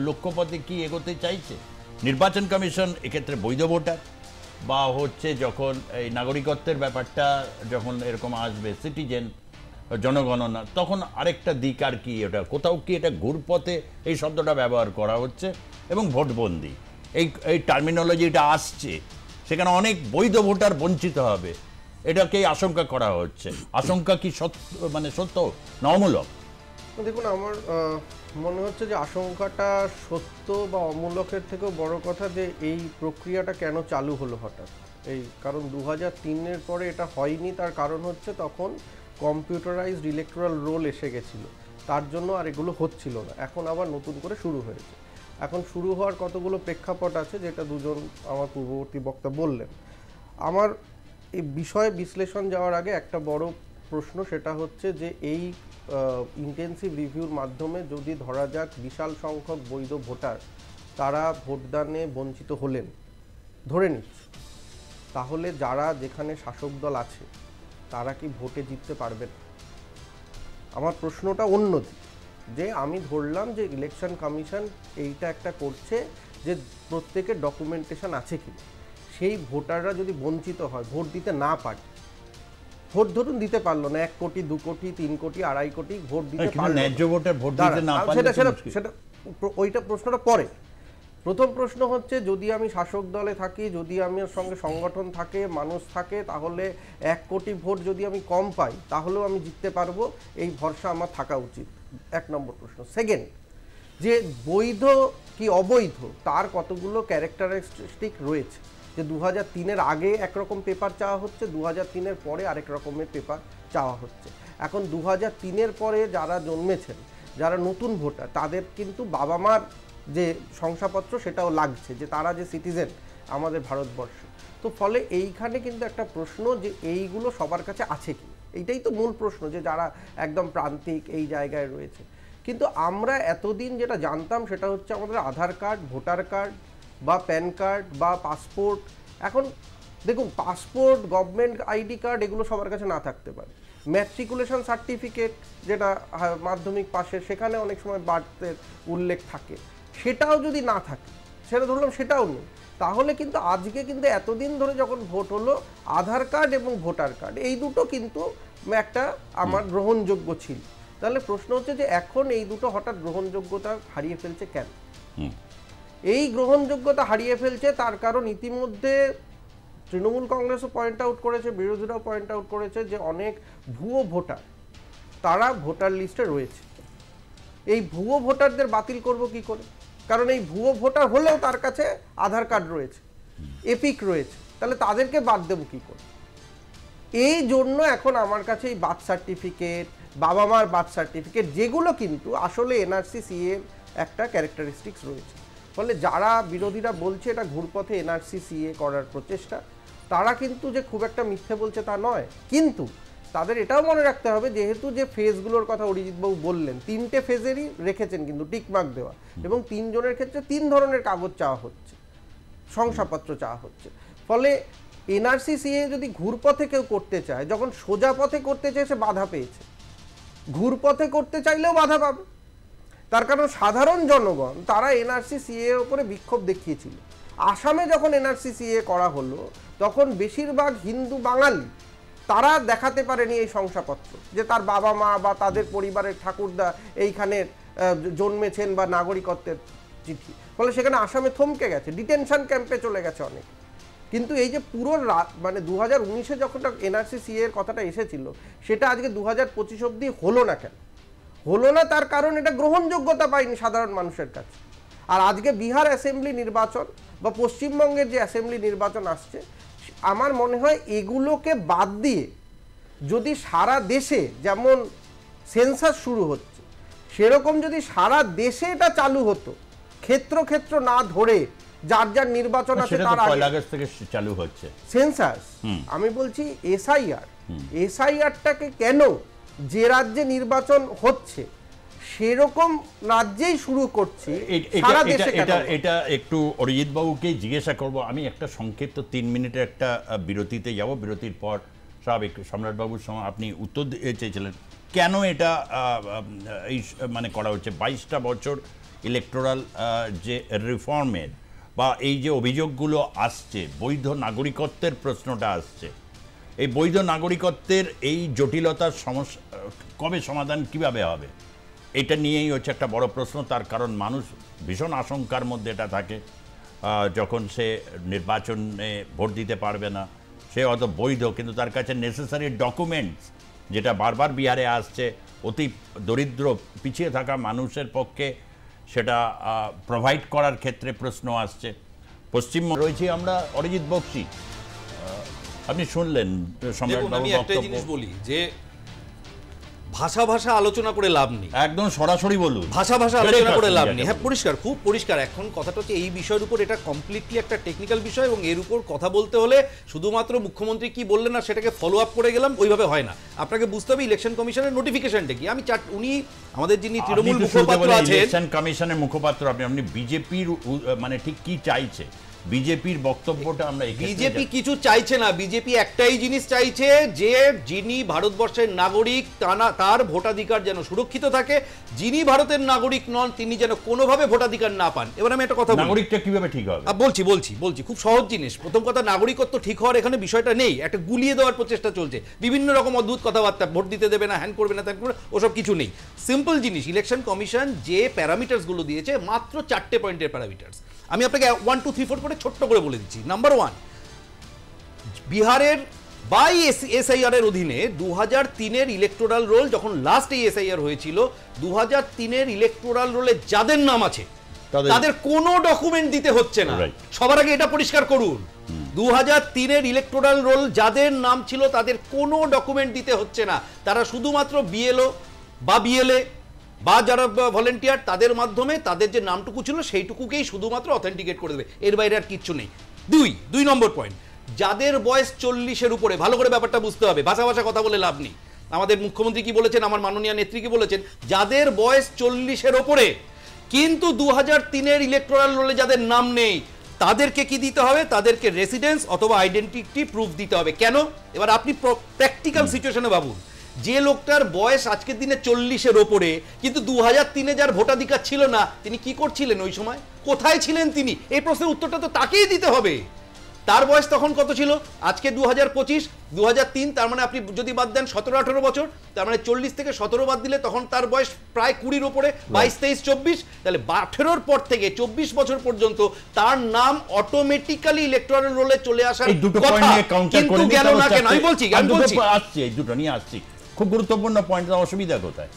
লক্ষ্যপথে কি এগোতে চাইছে? নির্বাচন কমিশন এক্ষেত্রে বৈধ ভোটার বা হচ্ছে যখন এই নাগরিকত্বের ব্যাপারটা যখন এরকম আসবে, সিটিজেন জনগণনা, তখন আরেকটা দিক আর কি, এটা কোথাও কি এটা ঘুরপথে এই শব্দটা ব্যবহার করা হচ্ছে এবং ভোটবন্দি এই টার্মিনোলজিটা আসছে, সেখানে অনেক বৈধ ভোটার বঞ্চিত হবে, এটাকেই আশঙ্কা করা হচ্ছে। আশঙ্কা কি সত্য না অমূলক? দেখুন, আমার মনে হচ্ছে যে আশঙ্কাটা সত্য বা অমূলকের থেকেও বড় কথা যে এই প্রক্রিয়াটা কেন চালু হলো হঠাৎ। কারণ 2003-এর পরে এটা হয়নি। তার কারণ হচ্ছে তখন কম্পিউটারাইজড ইলেকটোরাল রোল এসে গেছিলো, তার জন্য আর এগুলো হচ্ছিল না। এখন আবার নতুন করে শুরু হয়েছে। এখন শুরু হওয়ার কতগুলো প্রেক্ষাপট আছে, যেটা দুজন আমার পূর্ববর্তী বক্তা বললেন। আমার এই বিষয়ে বিশ্লেষণ যাওয়ার আগে একটা বড় প্রশ্ন, সেটা হচ্ছে যে এই ইন্টেন্সিভ রিভিউর মাধ্যমে যদি ধরা যাক বিশাল সংখ্যক বৈধ ভোটার তারা ভোটদানে বঞ্চিত হলেন, ধরে নিচ্ছি, তাহলে যারা যেখানে শাসক দল আছে তারা কি ভোটে জিততে পারবেন? আমার প্রশ্নটা অন্যদিকে, যে আমি ধরলাম যে ইলেকশন কমিশন এইটা একটা করছে যে প্রত্যেকের ডকুমেন্টেশন আছে কি, সেই ভোটাররা যদি বঞ্চিত হয়, ভোট দিতে না পারে, ভোট ধরুন দিতে পারলো না, 1 কোটি 2 কোটি 3 কোটি 2.5 কোটি ভোট দিতে পারলো, ন্যায্য ভোটার ভোট দিতে না পারলে সেটা ওইটা প্রশ্নটা পরে। প্রথম প্রশ্ন হচ্ছে, যদি আমি শাসক দলে থাকি, যদি আমার সঙ্গে সংগঠন থাকে, মানুষ থাকে, তাহলে 1 কোটি ভোট যদি আমি কম পাই তাহলেও আমি জিততে পারবো, এই ভরসা আমার থাকা উচিত। 1 নম্বর প্রশ্ন। সেকেন্ড, যে বৈধ কি অবৈধ তার কতগুলো ক্যারেক্টারিস্টিক রয়েছে, যে 2003-এর আগে একরকম পেপার চাওয়া হচ্ছে, 2003-এর পরে আরেক রকমের পেপার চাওয়া হচ্ছে। এখন 2003-এর পরে যারা জন্মেছেন, যারা নতুন ভোটার, তাদের কিন্তু বাবা মার যে শংসাপত্র সেটাও লাগছে, যে তারা যে সিটিজেন আমাদের ভারতবর্ষে। তো তো ফলে এইখানে কিন্তু একটা প্রশ্ন যে এইগুলো সবার কাছে আছে কি, এইটাই তো মূল প্রশ্ন, যে যারা একদম প্রান্তিক এই জায়গায় রয়েছে। কিন্তু আমরা এতদিন যেটা জানতাম সেটা হচ্ছে আমাদের আধার কার্ড, ভোটার কার্ড বা প্যান কার্ড বা পাসপোর্ট। এখন দেখুন, পাসপোর্ট, গভর্নমেন্ট আইডি কার্ড এগুলো সবার কাছে না থাকতে পারে। ম্যাট্রিকুলেশন সার্টিফিকেট যেটা মাধ্যমিক পাশের, সেখানে অনেক সময় বার্থের উল্লেখ থাকে, সেটাও যদি না থাকে, সেটা ধরলাম সেটাও নেই, তাহলে কিন্তু আজকে কিন্তু এতদিন ধরে যখন ভোট হলো, আধার কার্ড এবং ভোটার কার্ড এই দুটো কিন্তু একটা আমার গ্রহণযোগ্য ছিল। তাহলে প্রশ্ন হচ্ছে যে এখন এই দুটো হঠাৎ গ্রহণযোগ্যতা হারিয়ে ফেলছে কেন? এই গ্রহণযোগ্যতা হারিয়ে ফেলছে তার কারণ ইতিমধ্যে তৃণমূল কংগ্রেসও পয়েন্ট আউট করেছে, বিরোধীরাও পয়েন্ট আউট করেছে যে অনেক ভুয়ো ভোটার তারা ভোটার লিস্টে রয়েছে। এই ভুয়ো ভোটারদের বাতিল করব কি করে? কারণ এই ভুয়ো ভোটার হলেও তার কাছে আধার কার্ড রয়েছে, এপিক রয়েছে, তাহলে তাদেরকে বাদ দেব কি করে? এই জন্য এখন আমার কাছে এই বার্থ সার্টিফিকেট, বাবা মার বার্থ সার্টিফিকেট, যেগুলো কিন্তু আসলে এনআরসি সিএ একটা ক্যারেক্টারিস্টিক্স রয়েছে, ফলে যারা বিরোধীরা বলছে এটা ঘুরপথে এনআরসি সিএ করার প্রচেষ্টা, তারা কিন্তু যে খুব একটা মিথ্যে বলছে তা নয়। কিন্তু তাদের এটাও মনে রাখতে হবে, যেহেতু যে ফেজগুলোর কথা অরিজিৎবাবু বললেন, 3টে ফেজেরই রেখেছেন কিন্তু টিকমার্ক দেওয়া, এবং 3 জনের ক্ষেত্রে 3 ধরনের কাগজ চাওয়া হচ্ছে, শংসাপত্র চাওয়া হচ্ছে। ফলে এনআরসি সিএ যদি ঘুরপথে কেউ করতে চায়, যখন সোজা পথে করতে চেয়েছে বাধা পেয়েছে, ঘুরপথে করতে চাইলেও বাধা পাবে। তার কারণ সাধারণ জনগণ তারা এনআরসি সিএ এর উপরে বিক্ষোভ দেখিয়েছিল। আসামে যখন এনআরসি সিএ করা হলো, তখন বেশিরভাগ হিন্দু বাঙালি তারা দেখাতে পারেনি এই শংসাপত্র, যে তার বাবা মা বা তাদের পরিবারের ঠাকুরদা এইখানে জন্মেছেন বা নাগরিকত্বের চিঠি। ফলে সেখানে আসামে থমকে গেছে, ডিটেনশন ক্যাম্পে চলে গেছে অনেক। কিন্তু এই যে পুরো মানে 2019-এ যখন এনআরসি সিএ এর কথাটা এসেছিল, সেটা আজকে 2025 অবধি হলো না কেন? হলো না তার কারণ এটা গ্রহণযোগ্যতা পায়নি সাধারণ মানুষের কাছে। আর আজকে বিহার অ্যাসেম্বলি নির্বাচন বা পশ্চিমবঙ্গের যে অ্যাসেম্বলি নির্বাচন আসছে, আমার মনে হয় এগুলোকে বাদ দিয়ে যদি সারা দেশে যেমন সেন্সাস শুরু হচ্ছে, সেরকম যদি সারা দেশে এটা চালু হতো, ক্ষেত্র ক্ষেত্র না ধরে যার যার নির্বাচন আছে তার আগে আগস্ট থেকে চালু হচ্ছে সেন্সাস। আমি বলছি এসআইআরটাকে কেন যে রাজ্যে নির্বাচন হচ্ছে সেরকম রাজ্যেই শুরু করছি, সারা দেশে কেন? এটা একটু অরিজিৎ বাবুকে জিজ্ঞাসা করব। আমি একটা সংক্ষিপ্ত 3 মিনিটের একটা বিরতিতে যাব। বিরতির পর স্বাভাবিক সম্রাট বাবুর সময় আপনি উত্তর চেয়েছিলেন কেন এটা এই মানে করা হচ্ছে। 22টা বছর ইলেকটোরাল যে রিফর্মের বা এই যে অভিযোগগুলো আসছে, বৈধ নাগরিকত্বের প্রশ্নটা আসছে, এই বৈধ নাগরিকত্বের এই জটিলতার সমস্যা কবে সমাধান কিভাবে হবে, এটা নিয়েই হচ্ছে একটা বড় প্রশ্ন। তার কারণ মানুষ ভীষণ আশঙ্কার মধ্যে এটা থাকে, যখন সে নির্বাচনে ভোট দিতে পারবে না, সে হয়তো বৈধ কিন্তু তার কাছে নেসেসারি ডকুমেন্টস, যেটা বারবার বিহারে আসছে, অতি দরিদ্র পিছিয়ে থাকা মানুষের পক্ষে সেটা প্রোভাইড করার ক্ষেত্রে প্রশ্ন আসছে। পশ্চিমবঙ্গ রয়েছে আমরা অরিজিৎ বক্সি, আপনি শুনলেন সম্রাট বাবুর আমি একটা জিনিস বক্তব্য। বলি যে ভাষা আলোচনা করে লাভ নেই, একদম সরাসরি বলুন, ভাষা আলোচনা করে লাভ নেই। হ্যাঁ, পরিষ্কার, খুব পরিষ্কার। এখন কথাটা হচ্ছে এই বিষয়ের উপর, এটা কমপ্লিটলি একটা টেকনিক্যাল বিষয়, এবং এর উপর কথা বলতে হলে শুধুমাত্র মুখ্যমন্ত্রী কি বললেন না সেটাকে ফলো আপ করে গেলাম ওইভাবে হয় না। আপনাকে বুঝতে হবে ইলেকশন কমিশনের নোটিফিকেশনটা কি। আমি উনি আমাদের যিনি তৃণমূল মুখপাত্র আছেন, ইলেকশন কমিশনের মুখপাত্র আপনি বিজেপির মানে ঠিক কি চাইছে, বিজেপির বক্তব্যটা আমরা বিজেপি কিছু চাইছে না। বিজেপি একটাই জিনিস চাইছে, যে যিনি ভারতবর্ষের নাগরিক তার ভোটাধিকার যেন সুরক্ষিত থাকে, যিনি ভারতের নাগরিক নন তিনি যেন কোনোভাবে ভোটাধিকার না পান। এবার আমি একটা কথা বলি, নাগরিকটা কিভাবে ঠিক হবে বলছি খুব সহজ জিনিস। প্রথম কথা, নাগরিকত্ব ঠিক হওয়ার এখানে বিষয়টা নেই, একটা গুলিয়ে দেওয়ার প্রচেষ্টা চলছে, বিভিন্ন রকম অদ্ভুত কথাবার্তা, ভোট দিতে দেবে না, হ্যান করবে না, ত্যান করবে, ওসব কিছু নেই। সিম্পল জিনিস, ইলেকশন কমিশন যে প্যারামিটার্সগুলো দিয়েছে, মাত্র 4টে পয়েন্টের প্যারামিটার্স। আমি আপনাকে 1, 2, 3, 4 করে ছোট্ট করে বলে দিচ্ছি। নাম্বার 1, বিহারের বাই এসআইআর এর অধীনে 2003-এর ইলেকটোরাল রোল, যখন লাস্ট এই এসআইআর হয়েছিল, 2003-এর ইলেকটোরাল রোলে যাদের নাম আছে তাদের কোনো ডকুমেন্ট দিতে হচ্ছে না। সবার আগে এটা পরিষ্কার করুন, 2003-এর ইলেকটোরাল রোল যাদের নাম ছিল তাদের কোনো ডকুমেন্ট দিতে হচ্ছে না। তারা শুধুমাত্র বিএলও বা বিএলএ বা যারা ভলেন্টিয়ার, তাদের মাধ্যমে তাদের যে নামটুকু ছিল সেইটুকুকেই শুধুমাত্র অথেন্টিকেট করে দেবে, এর বাইরে আর কিচ্ছু নেই। 2 নম্বর পয়েন্ট, যাদের বয়স 40-এর উপরে, ভালো করে ব্যাপারটা বুঝতে হবে, ভাষা কথা বলে লাভ নেই। আমাদের মুখ্যমন্ত্রী কি বলেছেন, আমার মাননীয় নেত্রী কি বলেছেন, যাদের বয়স 40-এর উপরে কিন্তু 2003-এর ইলেকটোরাল রোলে যাদের নাম নেই তাদেরকে কি দিতে হবে, তাদেরকে রেসিডেন্স অথবা আইডেন্টিটি প্রুফ দিতে হবে। কেন? এবার আপনি প্র্যাকটিক্যাল সিচুয়েশনে ভাবুন, যে লোকটার বয়স আজকের দিনে 40-এর ওপরে কিন্তু 2003-এ যার ভোটাধিকার ছিল না, তিনি কি করছিলেন ওই সময়, কোথায় ছিলেন তিনি? এই প্রশ্নের উত্তরটা তো তাকেই দিতে হবে। তার বয়স তখন কত ছিল? আজকে 2025, 2003, তার মানে আপনি যদি বাদ দেন 17-18 বছর, তার মানে 40 থেকে 17 বাদ দিলে তখন তার বয়স প্রায় 20-র উপরে, 22, 23, 24, তাহলে 18-র পর থেকে 24 বছর পর্যন্ত তার নাম অটোমেটিক্যালি ইলেকটোরাল রোলে চলে আসার কথা, কিন্তু গেল না কেন? আমি বলছি আসছি, এই দুটো নিয়ে আসছি, খুব গুরুত্বপূর্ণ পয়েন্ট। অসুবিধা কোথায়?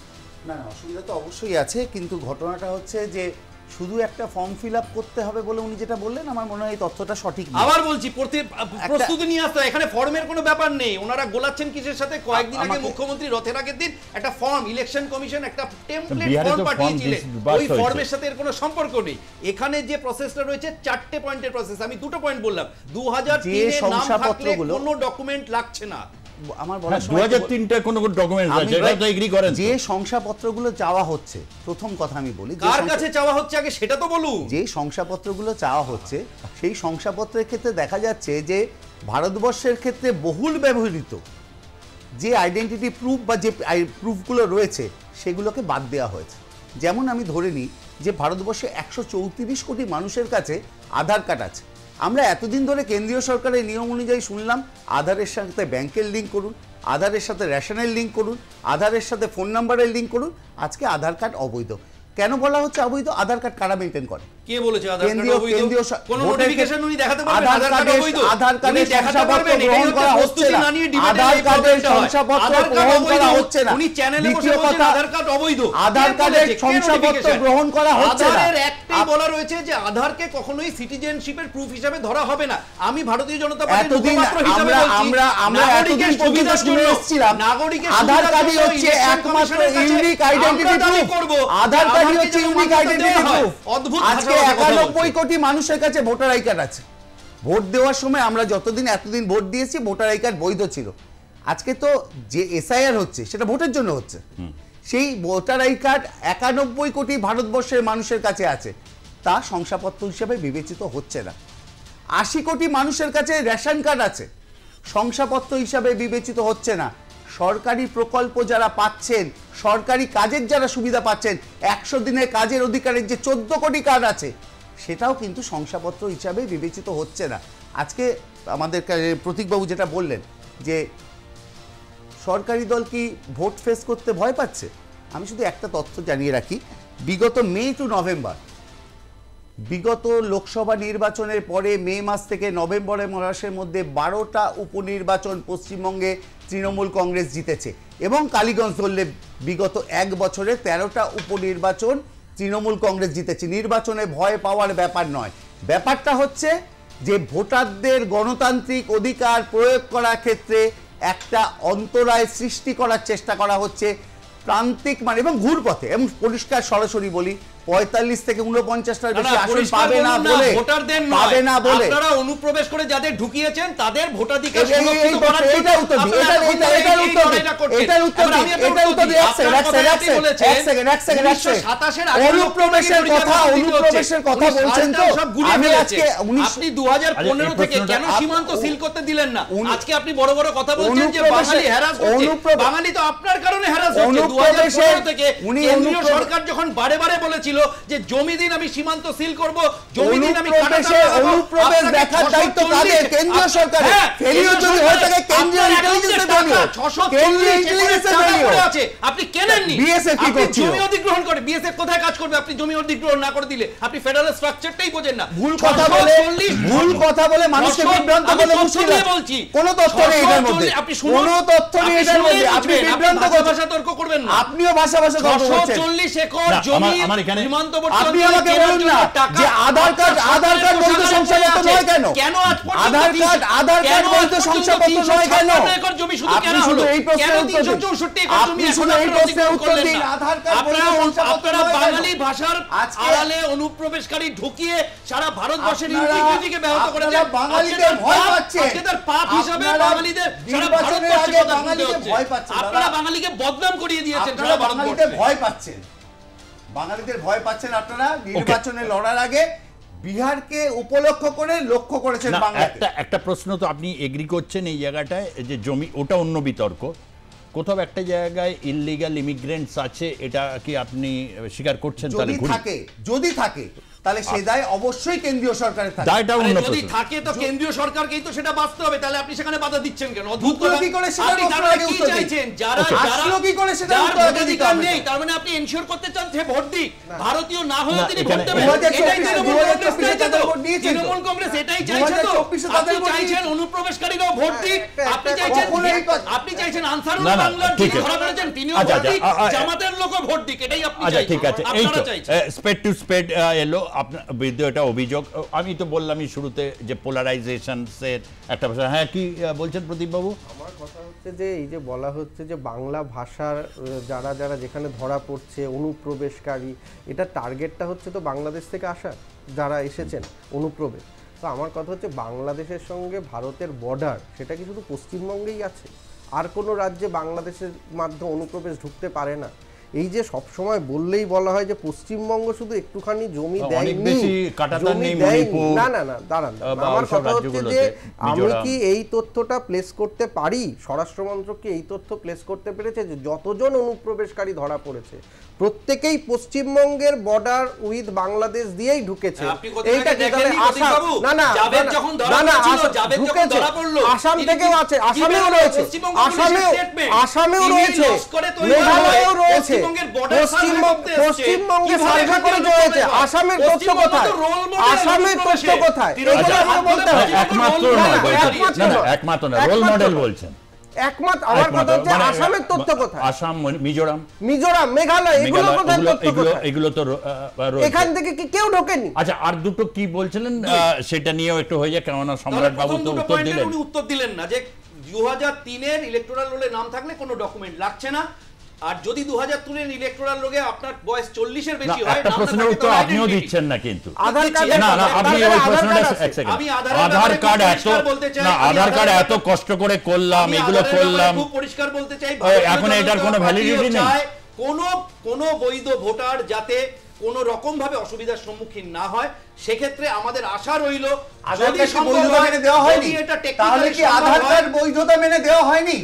না অসুবিধা তো অবশ্যই আছে, কিন্তু ঘটনাটা হচ্ছে যে শুধু একটা ফর্ম ফিল আপ করতে হবে বলে উনি যেটা বললেন, আমার মনে হয় এই তথ্যটা সঠিক নয়। আবার বলছি, প্রস্তুতি নিয়ে আসতে হয়, এখানে ফর্মের কোনো ব্যাপার নেই। ওনারা গোলাচ্ছেন কিসের সাথে? কয়েকদিন আগে মুখ্যমন্ত্রী রথের আগের দিন একটা ফর্ম, ইলেকশন কমিশন একটা টেমপ্লেট ফর্ম পাঠিয়েছিলেন, ওই ফর্মের সাথে এর কোনো সম্পর্ক নেই। এখানে যে প্রসেসটা রয়েছে 4টে পয়েন্টের প্রসেস, আমি 2টো পয়েন্ট বললাম। 2003 এর নাম থাকলে কোনো ডকুমেন্ট লাগছে না। আমার বলা 2003টা কোনো ডকুমেন্ট আছে, এটা তো এগ্রি করেন? যে শংসাপত্রগুলো চাওয়া হচ্ছে, প্রথম কথা আমি বলি, কার কাছে চাওয়া হচ্ছে আগে সেটা তো বলুন। যে শংসাপত্রগুলো চাওয়া হচ্ছে সেই শংসাপত্রের ক্ষেত্রে দেখা যাচ্ছে যে ভারতবর্ষের ক্ষেত্রে বহুল ব্যবহৃত যে আইডেন্টিটি প্রুফ বা যে প্রুফগুলো রয়েছে সেগুলোকে বাদ দেওয়া হয়েছে। যেমন আমি ধরে নিই যে ভারতবর্ষে 134 কোটি মানুষের কাছে আধার কার্ড আছে। আমরা এতদিন ধরে কেন্দ্রীয় সরকারের নিয়ম অনুযায়ী শুনলাম আধারের সাথে ব্যাংকের লিঙ্ক করুন, আধারের সাথে রেশনের লিঙ্ক করুন, আধারের সাথে ফোন নাম্বারের লিঙ্ক করুন। আজকে আধার কার্ড অবৈধ। কেন বলা হচ্ছে অবৈধ? আধার কার্ড কারা মেইনটেইন করে? কে বলেছে আধার কার্ড অবৈধ? কোন নোটিফিকেশন উনি দেখাতে পারবেন আধার কার্ড অবৈধ? আধার কার্ডে শংসাপত্র গ্রহণ করা হচ্ছে না। আধার কার্ডে শংসাপত্র গ্রহণ করা হচ্ছে না। উনি চ্যানেলে বসে বলছেন আধার কার্ড অবৈধ। আধার কার্ডে শংসাপত্র গ্রহণ করা হচ্ছে না। আধারের একটাই বলা রয়েছে যে আধারকে কখনোই সিটিজেনশিপের প্রুফ হিসেবে ধরা হবে না। আমি ভারতীয় জনতা পার্টির মুখপাত্র হিসেবে বলছি, আমরা এতদিন পর্যন্ত শুনে এসেছিলাম আধার কার্ডই হচ্ছে একমাত্র ইউনিক আইডেন্টিটি প্রুফ। আধার কার্ডই হচ্ছে ইউনিক আইডেন্টিটি প্রুফ। অদ্ভুত। আজকে 91 কোটি মানুষের কাছে ভোটার আই কার্ড আছে। ভোট দেওয়ার সময় আমরা এতদিন ভোট দিয়েছি, ভোটার আই কার্ড বৈধ ছিল। আজকে তো যে এসআইআর হচ্ছে সেটা ভোটের জন্য হচ্ছে। সেই ভোটার আই কার্ড 91 কোটি ভারতবর্ষের মানুষের কাছে আছে, তা শংসাপত্র হিসেবে বিবেচিত হচ্ছে না। 80 কোটি মানুষের কাছে রেশন কার্ড আছে, শংসাপত্র হিসাবে বিবেচিত হচ্ছে না। সরকারি প্রকল্প যারা পাচ্ছেন, সরকারি কাজের যারা সুবিধা পাচ্ছেন, 100 দিনের কাজের অধিকারের যে 14 কোটি কার্ড আছে, সেটাও কিন্তু শংসাপত্র হিসাবে বিবেচিত হচ্ছে না। আজকে আমাদের প্রতীকবাবু যেটা বললেন যে সরকারি দল কি ভোট ফেস করতে ভয় পাচ্ছে, আমি শুধু একটা তথ্য জানিয়ে রাখি। বিগত মে টু নভেম্বর, বিগত লোকসভা নির্বাচনের পরে মে মাস থেকে নভেম্বরের মাসের মধ্যে 12টা উপনির্বাচন পশ্চিমবঙ্গে তৃণমূল কংগ্রেস জিতেছে, এবং কালীগঞ্জ ধরলে বিগত 1 বছরে 13টা উপনির্বাচন তৃণমূল কংগ্রেস জিতেছে। নির্বাচনে ভয় পাওয়ার ব্যাপার নয়, ব্যাপারটা হচ্ছে যে ভোটারদের গণতান্ত্রিক অধিকার প্রয়োগ করার ক্ষেত্রে একটা অন্তরায় সৃষ্টি করার চেষ্টা করা হচ্ছে প্রান্তিক মানে এবং ঘুরপথে। এবং পরিষ্কার সরাসরি বলি, 45 থেকে 49টার বেশি আসন পাবে না বলে আপনারা অনুপ্রবেশ করে যাদের ঢুকিয়েছেন তাদের ভোটাধিকার সুরক্ষিত করার জন্য এটার উত্তর দিন। অনুপ্রবেশের কথা বলছেন তো, আমি আজকে আপনি 2015 থেকে কেন সীমান্ত সিল করতে দিলেন না? আজকে আপনি বড় বড় কথা বলছেন যে বাঙালি হ্যারাস হচ্ছে। বাঙালি তো আপনার কারণে হ্যারাস হচ্ছে। 2015 থেকে কেন্দ্রীয় সরকার যখন বারে বারে বলেছিল যে জমি দিন, আমি সীমান্ত সিল করব, জমি দিন, আমি অনুপ্রবেশ দেখার দায়িত্ব কাদের? কেন্দ্রীয় সরকারের। ফেলিও যদি হয়ে থাকে কেন্দ্রীয় ইন্টেলিজেন্সের দলীয়, কেন্দ্রীয় ইন্টেলিজেন্সের দলীয়। আপনি কেনেননি, বিএসএফ কি করছিল? জমি অধিগ্রহণ করে বিএসএফ কোথায় কাজ করবে? আপনি জমি অধিগ্রহণ না করে দিলে আপনি ফেডারেল স্ট্রাকচারটাই বোঝেন না। ভুল কথা বলে মানুষকে বিভ্রান্ত বলে মুশকিল বলছি। কোন তথ্য নেই এর মধ্যে, আপনি শুনুন, কোন তথ্য নেই এর মধ্যে। আপনি বিভ্রান্ত ভাষা তর্ক করবেন না। আপনিও ভাষা তর্ক করছেন। 640 একর জমি এখানে সীমান্তবর্তী আপনি অঞ্চলে আমাকে কেনার বলুন জন্য না টাকা যে আধার কার্ড বৈধ শংসাপত্র নয় কেন? কেন আজ পর্যন্ত আধার কার্ড বৈধ শংসাপত্র নয় কেন? 356 একর জমি শুধু আপনি কেনা শুধু হলো এই প্রশ্নের কেন উত্তর দিন। 364 একর জমি আপনি এখন শুধু এই আপনারা প্রশ্নের অধিগ্রহণ উত্তর করলেন দিন। না। আধার কার্ড বৈধ শংসাপত্র আপনারা নয় কেন? বাঙালি ভাষার আজকে আড়ালে অনুপ্রবেশকারী ঢুকিয়ে সারা ভারতবর্ষের আপনারা- ইন্টিগ্রিটিকে ব্যাহত করেছে। আপনারা বাঙালিদের ভয় পাচ্ছেন। আজকে তার পাপ হিসাবে আপনারা বাঙালিদের সারা নির্বাচনের ভারতবর্ষে আগে কথা শুনতে বাঙালিকে হচ্ছে। ভয় পাচ্ছেন, দাদা। আপনারা বাঙালিকে বদনাম করিয়ে দিয়েছেন আপনারা সারা বাঙালিদের ভারতবর্ষে। ভয় পাচ্ছেন, বাঙালিদের ভয় পাচ্ছেন আপনারা। নির্বাচনে লড়ার আগে বিহারকে উপলক্ষ করে লক্ষ্য করেছেন না, বাংলাকে। একটা প্রশ্ন তো আপনি এগ্রি করছেন এই জায়গাটায় যে জমি, ওটা অন্য বিতর্ক। কোথাও একটা জায়গায় ইললিগাল ইমিগ্রেন্টস আছে, এটা কি আপনি স্বীকার করছেন? তাহলে যদি থাকে তাহলে সে দায় অবশ্যই কেন্দ্রীয় সরকারের থাকে। দায়টা আরে অন্য যদি প্রশ্ন। থাকে তো কেন্দ্রীয় সরকারকেই তো সেটা বাঁচতে হবে, তাহলে আপনি সেখানে বাধা দিচ্ছেন কেন? অদ্ভুত ঢুকলো কথা। কি করে সেটা আপনি তার প্রশ্ন মানে আগে কি উত্তর দিন। চাইছেন? যারা আসলো কি করে সেটা যার উত্তর আগে দিতে ভোটাধিকার হবে। নেই, তার মানে আপনি এনশিওর করতে চান যে ভোট দিক, ভারতীয় না হয়ে না, তিনি এখানে- ভোট দেবেন। 2024 এটাই তৃণমূল কংগ্রেস 2024 চাইছে তো। তাদের ভোট দিয়েছেন তো। তৃণমূল কংগ্রেস এটাই চাইছে তো। 2024 তাদের আপনি ভোট চাইছেন দিয়েছেন। অনুপ্রবেশকারীরাও ভোট দিক, আপনি চাইছেন আপনি চাইছেন আনসারুল না, না, বাংলার ঠিক যিনি আছে। ধরা পড়েছেন তিনিও আচ্ছা, ভোট দিক, আচ্ছা, জামাতের লোকও ভোট দিক, এটাই আপনি আচ্ছা চাইছেন। ঠিক আছে, এই আপনারা তো চাইছেন। স্পেড টু স্পেড এলো আপনার বিরুদ্ধে এটা অভিযোগ। আমি তো বললামই শুরুতে যে পোলারাইজেশনসের একটা ভাষা। হ্যাঁ, কি বলছেন প্রদীপ বাবু? আমার কথা হচ্ছে যে এই যে বলা হচ্ছে যে বাংলা ভাষার যারা যারা যেখানে ধরা পড়ছে অনুপ্রবেশকারী, এটা টার্গেটটা হচ্ছে তো বাংলাদেশ থেকে আসা যারা এসেছেন অনুপ্রবেশ। তো আমার কথা হচ্ছে বাংলাদেশের সঙ্গে ভারতের বর্ডার সেটা কি শুধু পশ্চিমবঙ্গেই আছে? আর কোনো রাজ্যে বাংলাদেশের মাধ্যমে অনুপ্রবেশ ঢুকতে পারে না? এই যে সব সময় বললেই বলা হয় যে পশ্চিমবঙ্গ শুধু একটুখানি জমি অনেক দেয়নি, বেশি কাঁটাতার জমি নেই দেয়নি। মণিপুর, না না না দাঁড়ান, বা আমার ওইসব কথা হচ্ছে রাজ্যগুলোতে, যে আমি মিজোরাম। কি এই তথ্যটা প্লেস করতে পারি, স্বরাষ্ট্রমন্ত্রক এই তথ্য প্লেস করতে পেরেছে যে যতজন অনুপ্রবেশকারী ধরা পড়েছে প্রত্যেকেই পশ্চিমবঙ্গের বর্ডার উইথ বাংলাদেশ দিয়েই ঢুকেছে। আপনি কোথায় এইটা কি দেখেননি তাহলে প্রদীপ বাবু? না না জাভেদ না, যখন ধরা না, না, পড়ছিল, আসাম জাভেদ যখন ঢুকেছে। ধরা পড়লো, আসাম তিনি থেকেও কি- আছে, কি আসামেও বললেন? রয়েছে, পশ্চিমবঙ্গ পুলিশের statement। আসামেও তিনি রয়েছে, লস্করে তৈরি মেঘালয়েও হয়ে রয়েছে, পশ্চিমবঙ্গের border survey করতে এসছে। পশ্চিমবঙ্গে কিভাবে সার্ভে এখানে করে অনুপ্রবেশ রয়েছে। হয়? আসামের তথ্য পশ্চিমবঙ্গ কোথায়? তো role model আসামের তথ্য অনুপ্রবেশে। কোথায়? তৃণমূল এগুলো হাত আমাকে ধরে বলতে হবে। একমাত্র role model নয় বলছেন। একমাত্র না, না, নয়। একমাত্র না, রোল একমাত্র মডেল নয়। বলছেন। একমাত্র আমার কথা হচ্ছে মানে, আসামের তথ্য কোথায়? আসাম, মিজোরাম, মিজোরাম, মেঘালয়, এগুলো মেঘালয়, কোথায় তথ্য কোথায়? এগুলো তো রয়েছে। এখান থেকে কি কেউ ঢোকেনি? আচ্ছা, আর দুটো কি বলছিলেন সেটা নিয়েও একটু হয়ে যায়, কেননা সম্রাট বাবু তো উত্তর দিলেন। উনি উত্তর দিলেন না যে 2003 ইলেকটোরাল রোলে নাম থাকলে কোনো ডকুমেন্ট লাগছে না, আর যদি 2003 ইলেকটোরাল রোলে আপনার বয়স 40-এর না, বেশি হয়, একটা নাম না প্রশ্নের থাকে উত্তর তো আপনিও identity। দিচ্ছেন না কিন্তু। আধার কার্ড না, না, আপনি ওই প্রশ্নটা এক সেকেন্ড। আমি আধারের আধার ব্যাপারে কার্ড খুব এত, পরিষ্কার বলতে চাই, না, আমি আধার কার্ড আধারের এত কষ্ট করে করলাম, আমি এগুলো আধারের ব্যাপারে করলাম, খুব পরিষ্কার বলতে চাই, এখন এটার কোনো ভ্যালিডিটি নেই। কোন বৈধ ভোটার যাতে কোন রকম ভাবে অসুবিধার সম্মুখীন না হয়, সেক্ষেত্রে আমাদের আশা রইল আধার যদি কার্ড সম্ভব বৈধতা হয়, মেনে দেওয়া হয়নি, যদি এটা তাহলে technically কি সম্ভব আধার হয়, কার্ড বৈধতা মেনে দেওয়া হয়নি?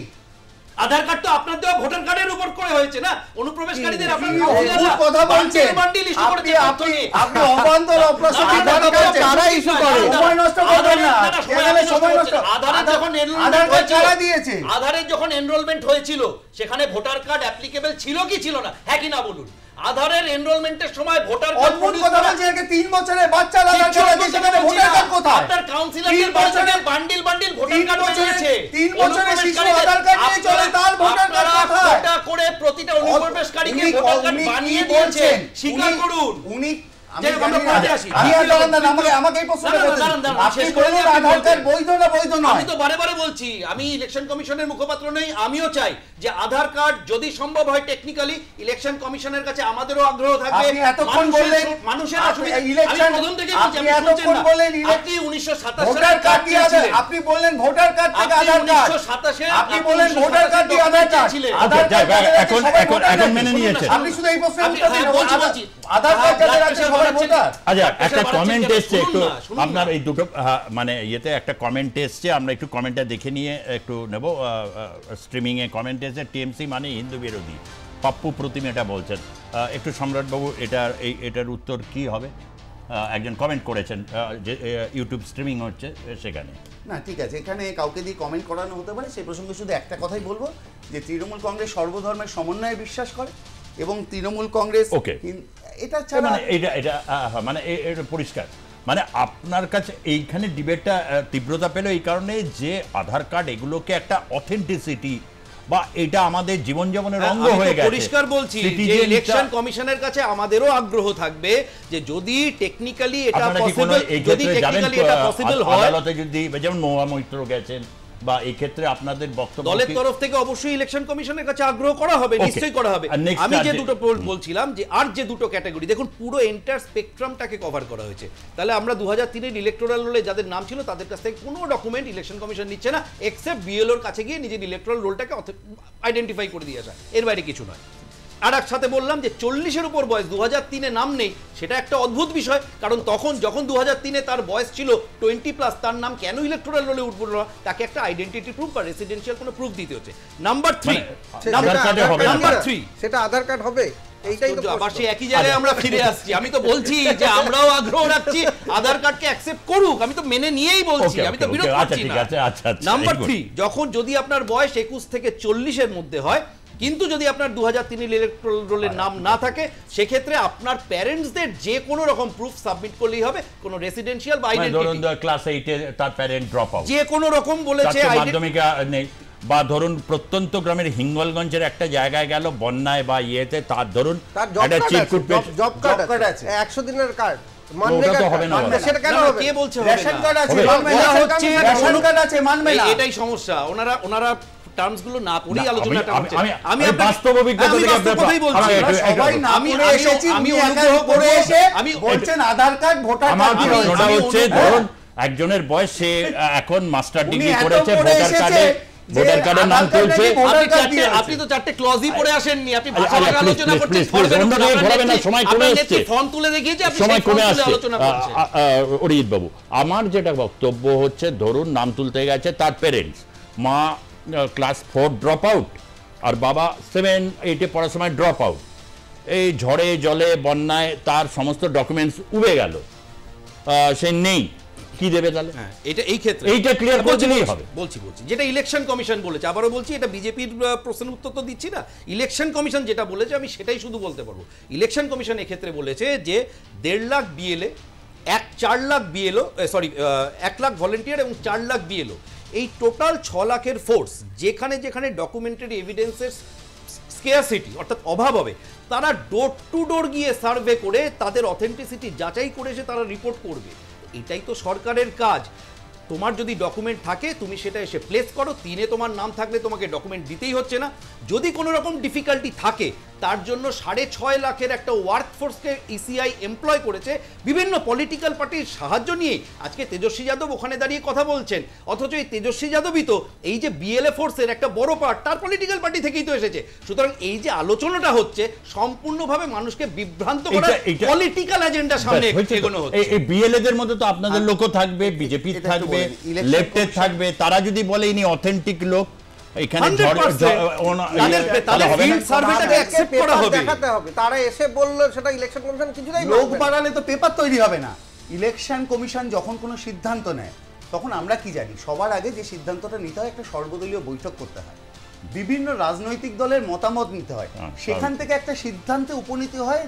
আধার কার্ড তো আপনার দেওয়া ভোটার কার্ডের উপর করে হয়েছে না, অনুপ্রবেশকারীদের আপনার কি অদ্ভুত কথা বলছেন বান্ডিল ইস্যু আপনি, করেছে তথ্য আপনি নিয়ে। আপনি অবান্তর অপ্রাসঙ্গিক না, না, কথা না, বলছেন। কারা issue করে? সময় নষ্ট করবেন না। এখানে সময় নষ্ট। আধারের যখন আধার enrollment কার্ড হয়েছিল, কারা দিয়েছে? আধারের যখন এনরোলমেন্ট হয়েছিল সেখানে ভোটার কার্ড অ্যাপ্লিকেবল ছিল কি ছিল না, হ্যাঁ কি না বলুন? আধারের এনরোলমেন্টের সময় ভোটার কার্ড অদ্ভুত কথা বলছেন। একে 3 বছরের বাচ্চা আধার কার্ড আছে, সেখানে ভোটার কার্ড কোথায়? আপনার কাউন্সিলরদের 3 বাড়ি থেকে বছরের- বান্ডিল বান্ডিল ভোটার 3 কার্ড বছরের- বেরিয়েছে। 3 বছরের শিশু আধার কার্ড নিয়ে চলে, তার ভোটার কার্ড কোথায়? কোটা করে প্রতিটা অনুপ্রবেশকারীকে উনি- ভোটার কার্ড উনি বানিয়ে কি দিয়েছেন, বলছেন? স্বীকার করুন। উনি আমি যে জানি আমরা না। পরে আসি। আপনি আর দাঁড়ান, আমাকে এই প্রশ্নটা না, না, করতে দিন। দাঁড়ান, দাঁড়ান, আপনি শেষ করে বলুন দিন, আপনি আধার কার্ড বলবেন। বৈধ না বৈধ নয়? আমি তো বারে বারে বলছি, আমি ইলেকশন কমিশনের মুখপাত্র নই, আমিও চাই যে আধার কার্ড যদি সম্ভব হয় টেকনিক্যালি ইলেকশন কমিশনের কাছে আমাদেরও আগ্রহ থাকবে। আপনি এতক্ষণ বললেন মানুষের আপনি অসুবিধা, আমি ইলেকশন, প্রথম থেকে বলছি, আপনি আপনি শুনছেন এতক্ষণ না। বললেন আপনি 1927 ভোটার সালের কার্ড দিয়ে দিয়েছিলেন। আপনি বললেন ভোটার কার্ড থেকে আপনি আধার কার্ড, 1927 আপনি বললেন ভোটার কার্ড দিয়ে আধার কার্ড, ছিলেন। আধার যাক, কার্ড যাদের আছে এখন- সবাই এখন- ভোটার এখন আছে। মেনে নিয়েছেন। আপনি শুধু এই প্রশ্নের আপনি- উত্তর দিন। হ্যাঁ, বলছি। আধার কার্ড যাদের আছে প্রেশার সবাই বাড়াচ্ছেন ভোটার। কেন? আচ্ছা, প্রেশার একটা বাড়াচ্ছেন কমেন্ট কেন? এসছে একটু, শুনুন না, শুনুন না। আপনার এই দুটো মানে ইয়েতে একটা কমেন্ট এসছে, আমরা একটু কমেন্টটা দেখে নিয়ে একটু নেব। স্ট্রিমিং এ কমেন্ট এসছে, টিএমসি মানে হিন্দু বিরোধী, পাপ্পু প্রতিম এটা বলছেন। একটু সম্রাটবাবু এটার উত্তর কি হবে? একজন কমেন্ট করেছেন যে ইউটিউব স্ট্রিমিং হচ্ছে সেখানে। না ঠিক আছে, এখানে কাউকে দিয়ে কমেন্ট করানো হতে পারে, সেই প্রসঙ্গে শুধু একটা কথাই বলবো যে তৃণমূল কংগ্রেস সর্বধর্মের সমন্বয়ে বিশ্বাস করে এবং তৃণমূল কংগ্রেস Okay. এটা ছাড়া মানে এটা মানে এটা পরিষ্কার, মানে আপনার কাছে এইখানে ডিবেটটা তীব্রতা পেল এই কারণে যে আধার কার্ড এগুলোকে একটা অথেন্টিসিটি বা এটা আমাদের জীবনযাপনের অঙ্গ আমি তো হয়ে গেছে। পরিষ্কার বলছি যে Citizen-টা- ইলেকশন কমিশনের কাছে আমাদেরও আগ্রহ থাকবে যে যদি টেকনিক্যালি এটা আপনারা কি কোনো পসিবল, এই যদি ক্ষেত্রে যাবেন টেকনিক্যালি এটা পসিবল হয়, আদালতে যদি যেমন মহুয়া মৈত্র গেছেন বা এই ক্ষেত্রে আপনাদের বক্তব্য দলের কি? তরফ থেকে অবশ্যই ইলেকশন কমিশনের কাছে আগ্রহ করা হবে, Okay. নিশ্চয়ই করা হবে। আর next আমি যে আর দুটো বলছিলাম যে আর যে দুটো ক্যাটাগরি, দেখুন পুরো এন্টার স্পেকট্রামটাকে কভার করা হয়েছে। তাহলে আমরা 2003-এর ইলেকটোরাল রোলে যাদের নাম ছিল তাদের কাছ থেকে কোনো ডকুমেন্ট ইলেকশন কমিশন নিচ্ছে না, এক্সেপ্ট বিএলওর কাছে গিয়ে নিজের ইলেকটোরাল রোলটাকে আইডেন্টিফাই করে দিয়ে আসা, এর বাইরে কিছু নয়। আর এক সাথে বললাম যে 40-এর উপর বয়স, 2003-এ নাম নেই, সেটা একটা অদ্ভুত বিষয়, কারণ তখন যখন 2003-এ তার বয়স ছিল 20+, তার নাম কেন ইলেকটোরাল রোলে উঠল না? তাকে একটা আইডেন্টিটি প্রুফ বা রেসিডেন্সিয়াল কোনো প্রুফ দিতে হচ্ছে। নাম্বার 3, আধার কার্ডে হবে না। নাম্বার 3, সেটা আধার কার্ড হবে, এইটাই তো আবার প্রশ্ন। সেই একই জায়গায় আমরা ফিরে আসছি। আমি তো বলছি যে আমরাও আগ্রহ রাখছি আধার কার্ডকে অ্যাকসেপ্ট করুক, আমি তো মেনে নিয়েই বলছি, Okay, আমি তো okay, বিরোধ okay, করছি আচ্ছা, না। ঠিক আছে, আচ্ছা, আচ্ছা, নাম্বার very 3, যখন যদি আপনার বয়স 21 থেকে 40-এর মধ্যে হয়, কিন্তু যদি আপনার 2003 ইলেকট্রাল রোলের নাম না থাকে, সেক্ষেত্রে আপনার প্যারেন্টসদের যে কোনো রকম প্রুফ সাবমিট করলেই হবে, কোনো রেসিডেন্সিয়াল বা মানে ধরুন আইডেন্টিটি, ক্লাস 8-এ তার প্যারেন্ট ড্রপ আউট, যে কোনো রকম বলেছে মাধ্যমিক নেই, বা ধরুন প্রত্যন্ত গ্রামের হিঙ্গলগঞ্জের একটা জায়গায় গেল বন্যায় বা ইয়েতে, তার ধরুন তার জব একটা কার্ড চিরকুট আছে, পেয়েছে। জব কার্ড কার্ড আছে, আছে। 100 দিনের কার্ড, ওটা তো হবে না, হবে না। সেটা কেন না, হবে? কে বলছে হবে রেশন না? কার্ড আছে, হবে। মানবে না। বলা হচ্ছে রেশন কার্ড আছে, মানবে না। এটাই সমস্যা, ওনারা টার্মস গুলো না পড়েই না, আলোচনাটা আমি- করছেন। আমি- আমি আপনাকে- বাস্তব অভিজ্ঞতা আমি থেকে বাস্তব আপনার- কথাই বলছি। আমাকে একটু- সবাই না আমি- পড়ে আমি- এসেছি, আমি উনি অনুগ্রহ একা পড়ে করবো, এসে আমি- বলছেন আধার কার্ড, ভোটার আমার কার্ড কি হয়েছে? প্রশ্নটা আমি হচ্ছে অনুগ্রহ- ধরুন একজনের বয়স, সে এখন মাস্টার উনি ডিগ্রি এত করেছে, পড়ে ভোটার এসেছে কার্ডে যে নাম আধার কার্ডে তুলছে। কি ভোটার আপনি কার্ড দিয়ে চারটে- আছে। আপনি তো 4টে ক্লজই পড়ে আসেননি, আপনি আরে, ভাষাভাগ please, আলোচনা please, করছেন, please, ফর্মের অন্য উপর। জায়গায় আপনার ঘোরাবেন না, নেত্রী- সময় আপনার কমে নেত্রী আসছে। ফর্ম তুলে দেখিয়েছে, আপনি সময় সেই ফর্ম কমে তুলে আসছে। আলোচনা করছেন। অরিজিৎ বাবু, আমার যেটা বক্তব্য হচ্ছে, ধরুন নাম তুলতে গেছে তার প্যারেন্টস, মা ক্লাস 4 ড্রপ আউট আর বাবা 7-8-এ পড়ার সময় ড্রপ আউট, এই ঝড়ে জলে বন্যায় তার সমস্ত ডকুমেন্টস উবে গেল, সে নেই, কি দেবে তাহলে? হ্যাঁ, এটা এই ক্ষেত্রে এইটা clear করে দিলেই হবে। বলছি যেটা ইলেকশন কমিশন বলেছে, আবারও বলছি, এটা বিজেপির প্রশ্নের উত্তর তো দিচ্ছি না, ইলেকশন কমিশন যেটা বলেছে আমি সেটাই শুধু বলতে পারবো। ইলেকশন কমিশন এক্ষেত্রে বলেছে যে 1.5 lakh BLA, 4 lakh BLO, 1 lakh volunteer এবং 4 লাখ বিএলও, এই টোটাল 6 লাখের ফোর্স, যেখানে যেখানে ডকুমেন্টারি এভিডেন্সের স্কেয়ারসিটি অর্থাৎ অভাব হবে, তারা ডোর টু ডোর গিয়ে সার্ভে করে তাদের অথেন্টিসিটি যাচাই করে এসে তারা রিপোর্ট করবে। এটাই তো সরকারের কাজ। তোমার যদি ডকুমেন্ট থাকে তুমি সেটা এসে প্লেস করো, 3-এ তোমার নাম থাকলে তোমাকে ডকুমেন্ট দিতেই হচ্ছে না। যদি কোনো রকম ডিফিকাল্টি থাকে, তার জন্য 6.5 লাখের একটা ওয়ার্কফোর্সকে ইসিআই এমপ্লয় করেছে, বিভিন্ন পলিটিক্যাল পার্টির সাহায্য নিয়ে। আজকে তেজস্বী যাদব ওখানে দাঁড়িয়ে কথা বলছেন, অথচ এই তেজস্বী যাদবই তো এই যে বিএলএ ফোর্সের একটা বড় পার্ট তার পলিটিক্যাল পার্টি থেকেই তো এসেছে। সুতরাং এই যে আলোচনাটা হচ্ছে, সম্পূর্ণভাবে মানুষকে বিভ্রান্ত করার এইটা- পলিটিক্যাল এজেন্ডা সামনে এগোনো হচ্ছে। এই বিএলএদের মধ্যে তো আপনাদের লোকও থাকবে, বিজেপি এটা একটু থাকবে, বলে দিই। Election লেফটের commission- থাকবে, তারা যদি বলে ইনি অথেন্টিক লোক, এখানে 100% তাদের হবে না। field surveyটাকে accept করা হবে। দেখাতে হবে, তারা এসে বললো সেটা ইলেকশন কমিশন কিছুটাই লোক মানবে না। বাড়ালে তো পেপার তৈরি হবে না। ইলেকশন কমিশন যখন কোনো সিদ্ধান্ত নেয়, তখন আমরা কি জানি, সবার আগে যে সিদ্ধান্তটা নিতে হয়, একটা সর্বদলীয় বৈঠক করতে হয়, বিভিন্ন রাজনৈতিক দলের মতামত নিতে হয়, সেখান থেকে একটা সিদ্ধান্তে উপনীত হয়,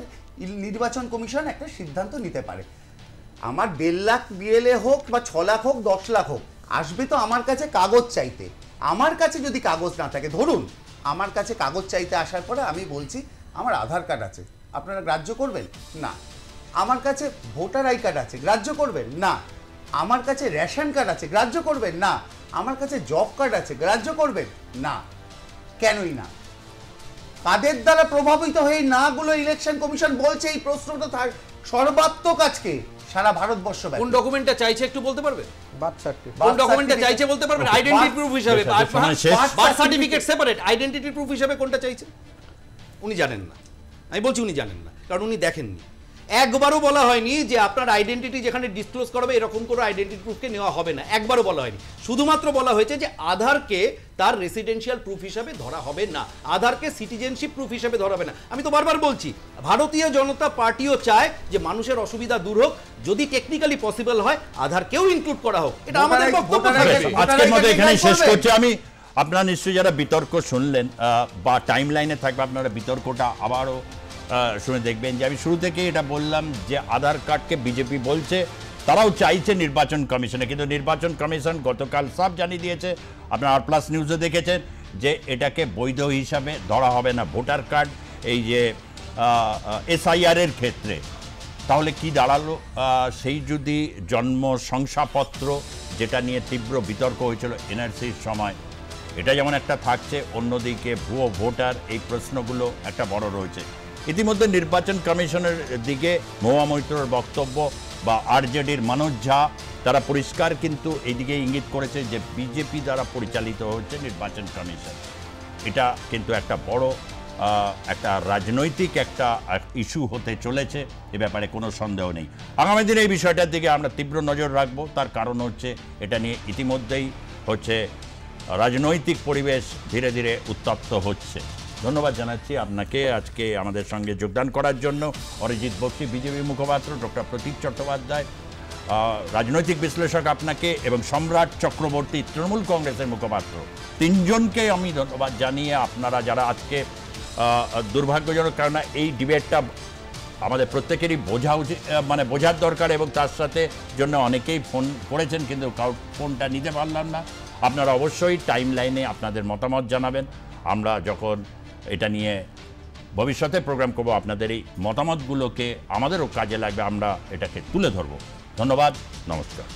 নির্বাচন কমিশন একটা সিদ্ধান্ত নিতে পারে। আমার 1.5 লাখ বিএলএ হোক বা 6 লাখ হোক, 10 লাখ হোক, আসবে তো আমার কাছে কাগজ চাইতে। আমার কাছে যদি কাগজ না থাকে, ধরুন আমার কাছে কাগজ চাইতে আসার পরে আমি বলছি আমার আধার কার্ড আছে, আপনারা গ্রাহ্য করবেন না। আমার কাছে ভোটার আই কার্ড আছে, গ্রাহ্য করবেন না। আমার কাছে রেশন কার্ড আছে, গ্রাহ্য করবেন না। আমার কাছে জব কার্ড আছে, গ্রাহ্য করবেন না। কেনই না? কাদের দ্বারা প্রভাবিত হয়ে নাগুলো ইলেকশন কমিশন বলছে? এই প্রশ্নটা সর্বাত্মক আজকে সারা ভারতবর্ষ ব্যাপী। কোন ডকুমেন্টটা চাইছে একটু বলতে পারবে? Birth certificate. কোন ডকুমেন্টটা চাইছে বলতে পারবেন? আইডেন্টিটি প্রুফ হিসাবে, সময় শেষ। Birth certificate separate, identity proof হিসাবে কোনটা চাইছে উনি জানেন না। আমি বলছি উনি জানেন না, কারণ উনি দেখেননি। একবারও বলা হয়নি যে আপনার আইডেন্টিটি যেখানে ডিসক্লোজ করবে এরকম কোনো আইডেন্টিটি প্রুফকে নেওয়া হবে না, একবারও বলা হয়নি। শুধুমাত্র বলা হয়েছে যে আধারকে তার রেসিডেন্সিয়াল প্রুফ হিসাবে ধরা হবে না, আধারকে সিটিজেনশিপ প্রুফ হিসাবে ধরা হবে না। আমি তো বারবার বলছি, ভারতীয় জনতা পার্টিও চায় যে মানুষের অসুবিধা দূর হোক, যদি টেকনিক্যালি পসিবল হয় আধারকেও ইনক্লুড করা হোক। এটা আমাদের বক্তব্য থাকবে। আজকের মতো এখানেই শেষ করছি আমি। আপনারা নিশ্চয়ই যারা বিতর্ক শুনলেন বা টাইম লাইনে থাকবে, আপনারা বিতর্কটা আবারও শুনে দেখবেন যে আমি শুরু থেকে এটা বললাম যে আধার কার্ডকে বিজেপি বলছে তারাও চাইছে নির্বাচন কমিশনে, কিন্তু নির্বাচন কমিশন গতকাল সব জানিয়ে দিয়েছে, আপনারা আর প্লাস নিউজে দেখেছেন যে এটাকে বৈধ হিসাবে ধরা হবে না ভোটার কার্ড এই যে SIR এর ক্ষেত্রে, তাহলে কি দাঁড়ালো? সেই যদি জন্ম শংসাপত্র যেটা নিয়ে তীব্র বিতর্ক হয়েছিল NRCর সময়, এটা যেমন একটা থাকছে, অন্যদিকে ভুয়ো ভোটার, এই প্রশ্নগুলো একটা বড় রয়েছে। ইতিমধ্যে নির্বাচন কমিশনের দিকে মহুয়া মৈত্রর বক্তব্য বা RJDর মনোজ ঝা, তারা পরিষ্কার কিন্তু এইদিকে ইঙ্গিত করেছে যে বিজেপি দ্বারা পরিচালিত হচ্ছে নির্বাচন কমিশন। এটা কিন্তু একটা বড় একটা রাজনৈতিক একটা ইস্যু হতে চলেছে, এ ব্যাপারে কোনো সন্দেহ নেই। আগামী দিনে এই বিষয়টার দিকে আমরা তীব্র নজর রাখবো। তার কারণ হচ্ছে এটা নিয়ে ইতিমধ্যেই হচ্ছে রাজনৈতিক পরিবেশ ধীরে ধীরে উত্তপ্ত হচ্ছে। ধন্যবাদ জানাচ্ছি আপনাকে আজকে আমাদের সঙ্গে যোগদান করার জন্য। অরিজিৎ বক্সি বিজেপি মুখপাত্র, ডক্টর প্রতীক চট্টোপাধ্যায় রাজনৈতিক বিশ্লেষক আপনাকে, এবং সম্রাট চক্রবর্তী তৃণমূল কংগ্রেসের মুখপাত্র, তিনজনকে আমি ধন্যবাদ জানিয়ে আপনারা যারা আজকে দুর্ভাগ্যজনক, কারণ এই ডিবেটটা আমাদের প্রত্যেকেরই বোঝা উচিত, মানে বোঝার দরকার, এবং তার সাথে জন্য অনেকেই ফোন করেছেন কিন্তু ফোনটা নিতে পারলাম না। আপনারা অবশ্যই টাইম লাইনে আপনাদের মতামত জানাবেন। আমরা যখন এটা নিয়ে ভবিষ্যতে প্রোগ্রাম করব, আপনাদের এই মতামতগুলোকে আমাদেরও কাজে লাগবে, আমরা এটাকে তুলে ধরব। ধন্যবাদ, নমস্কার।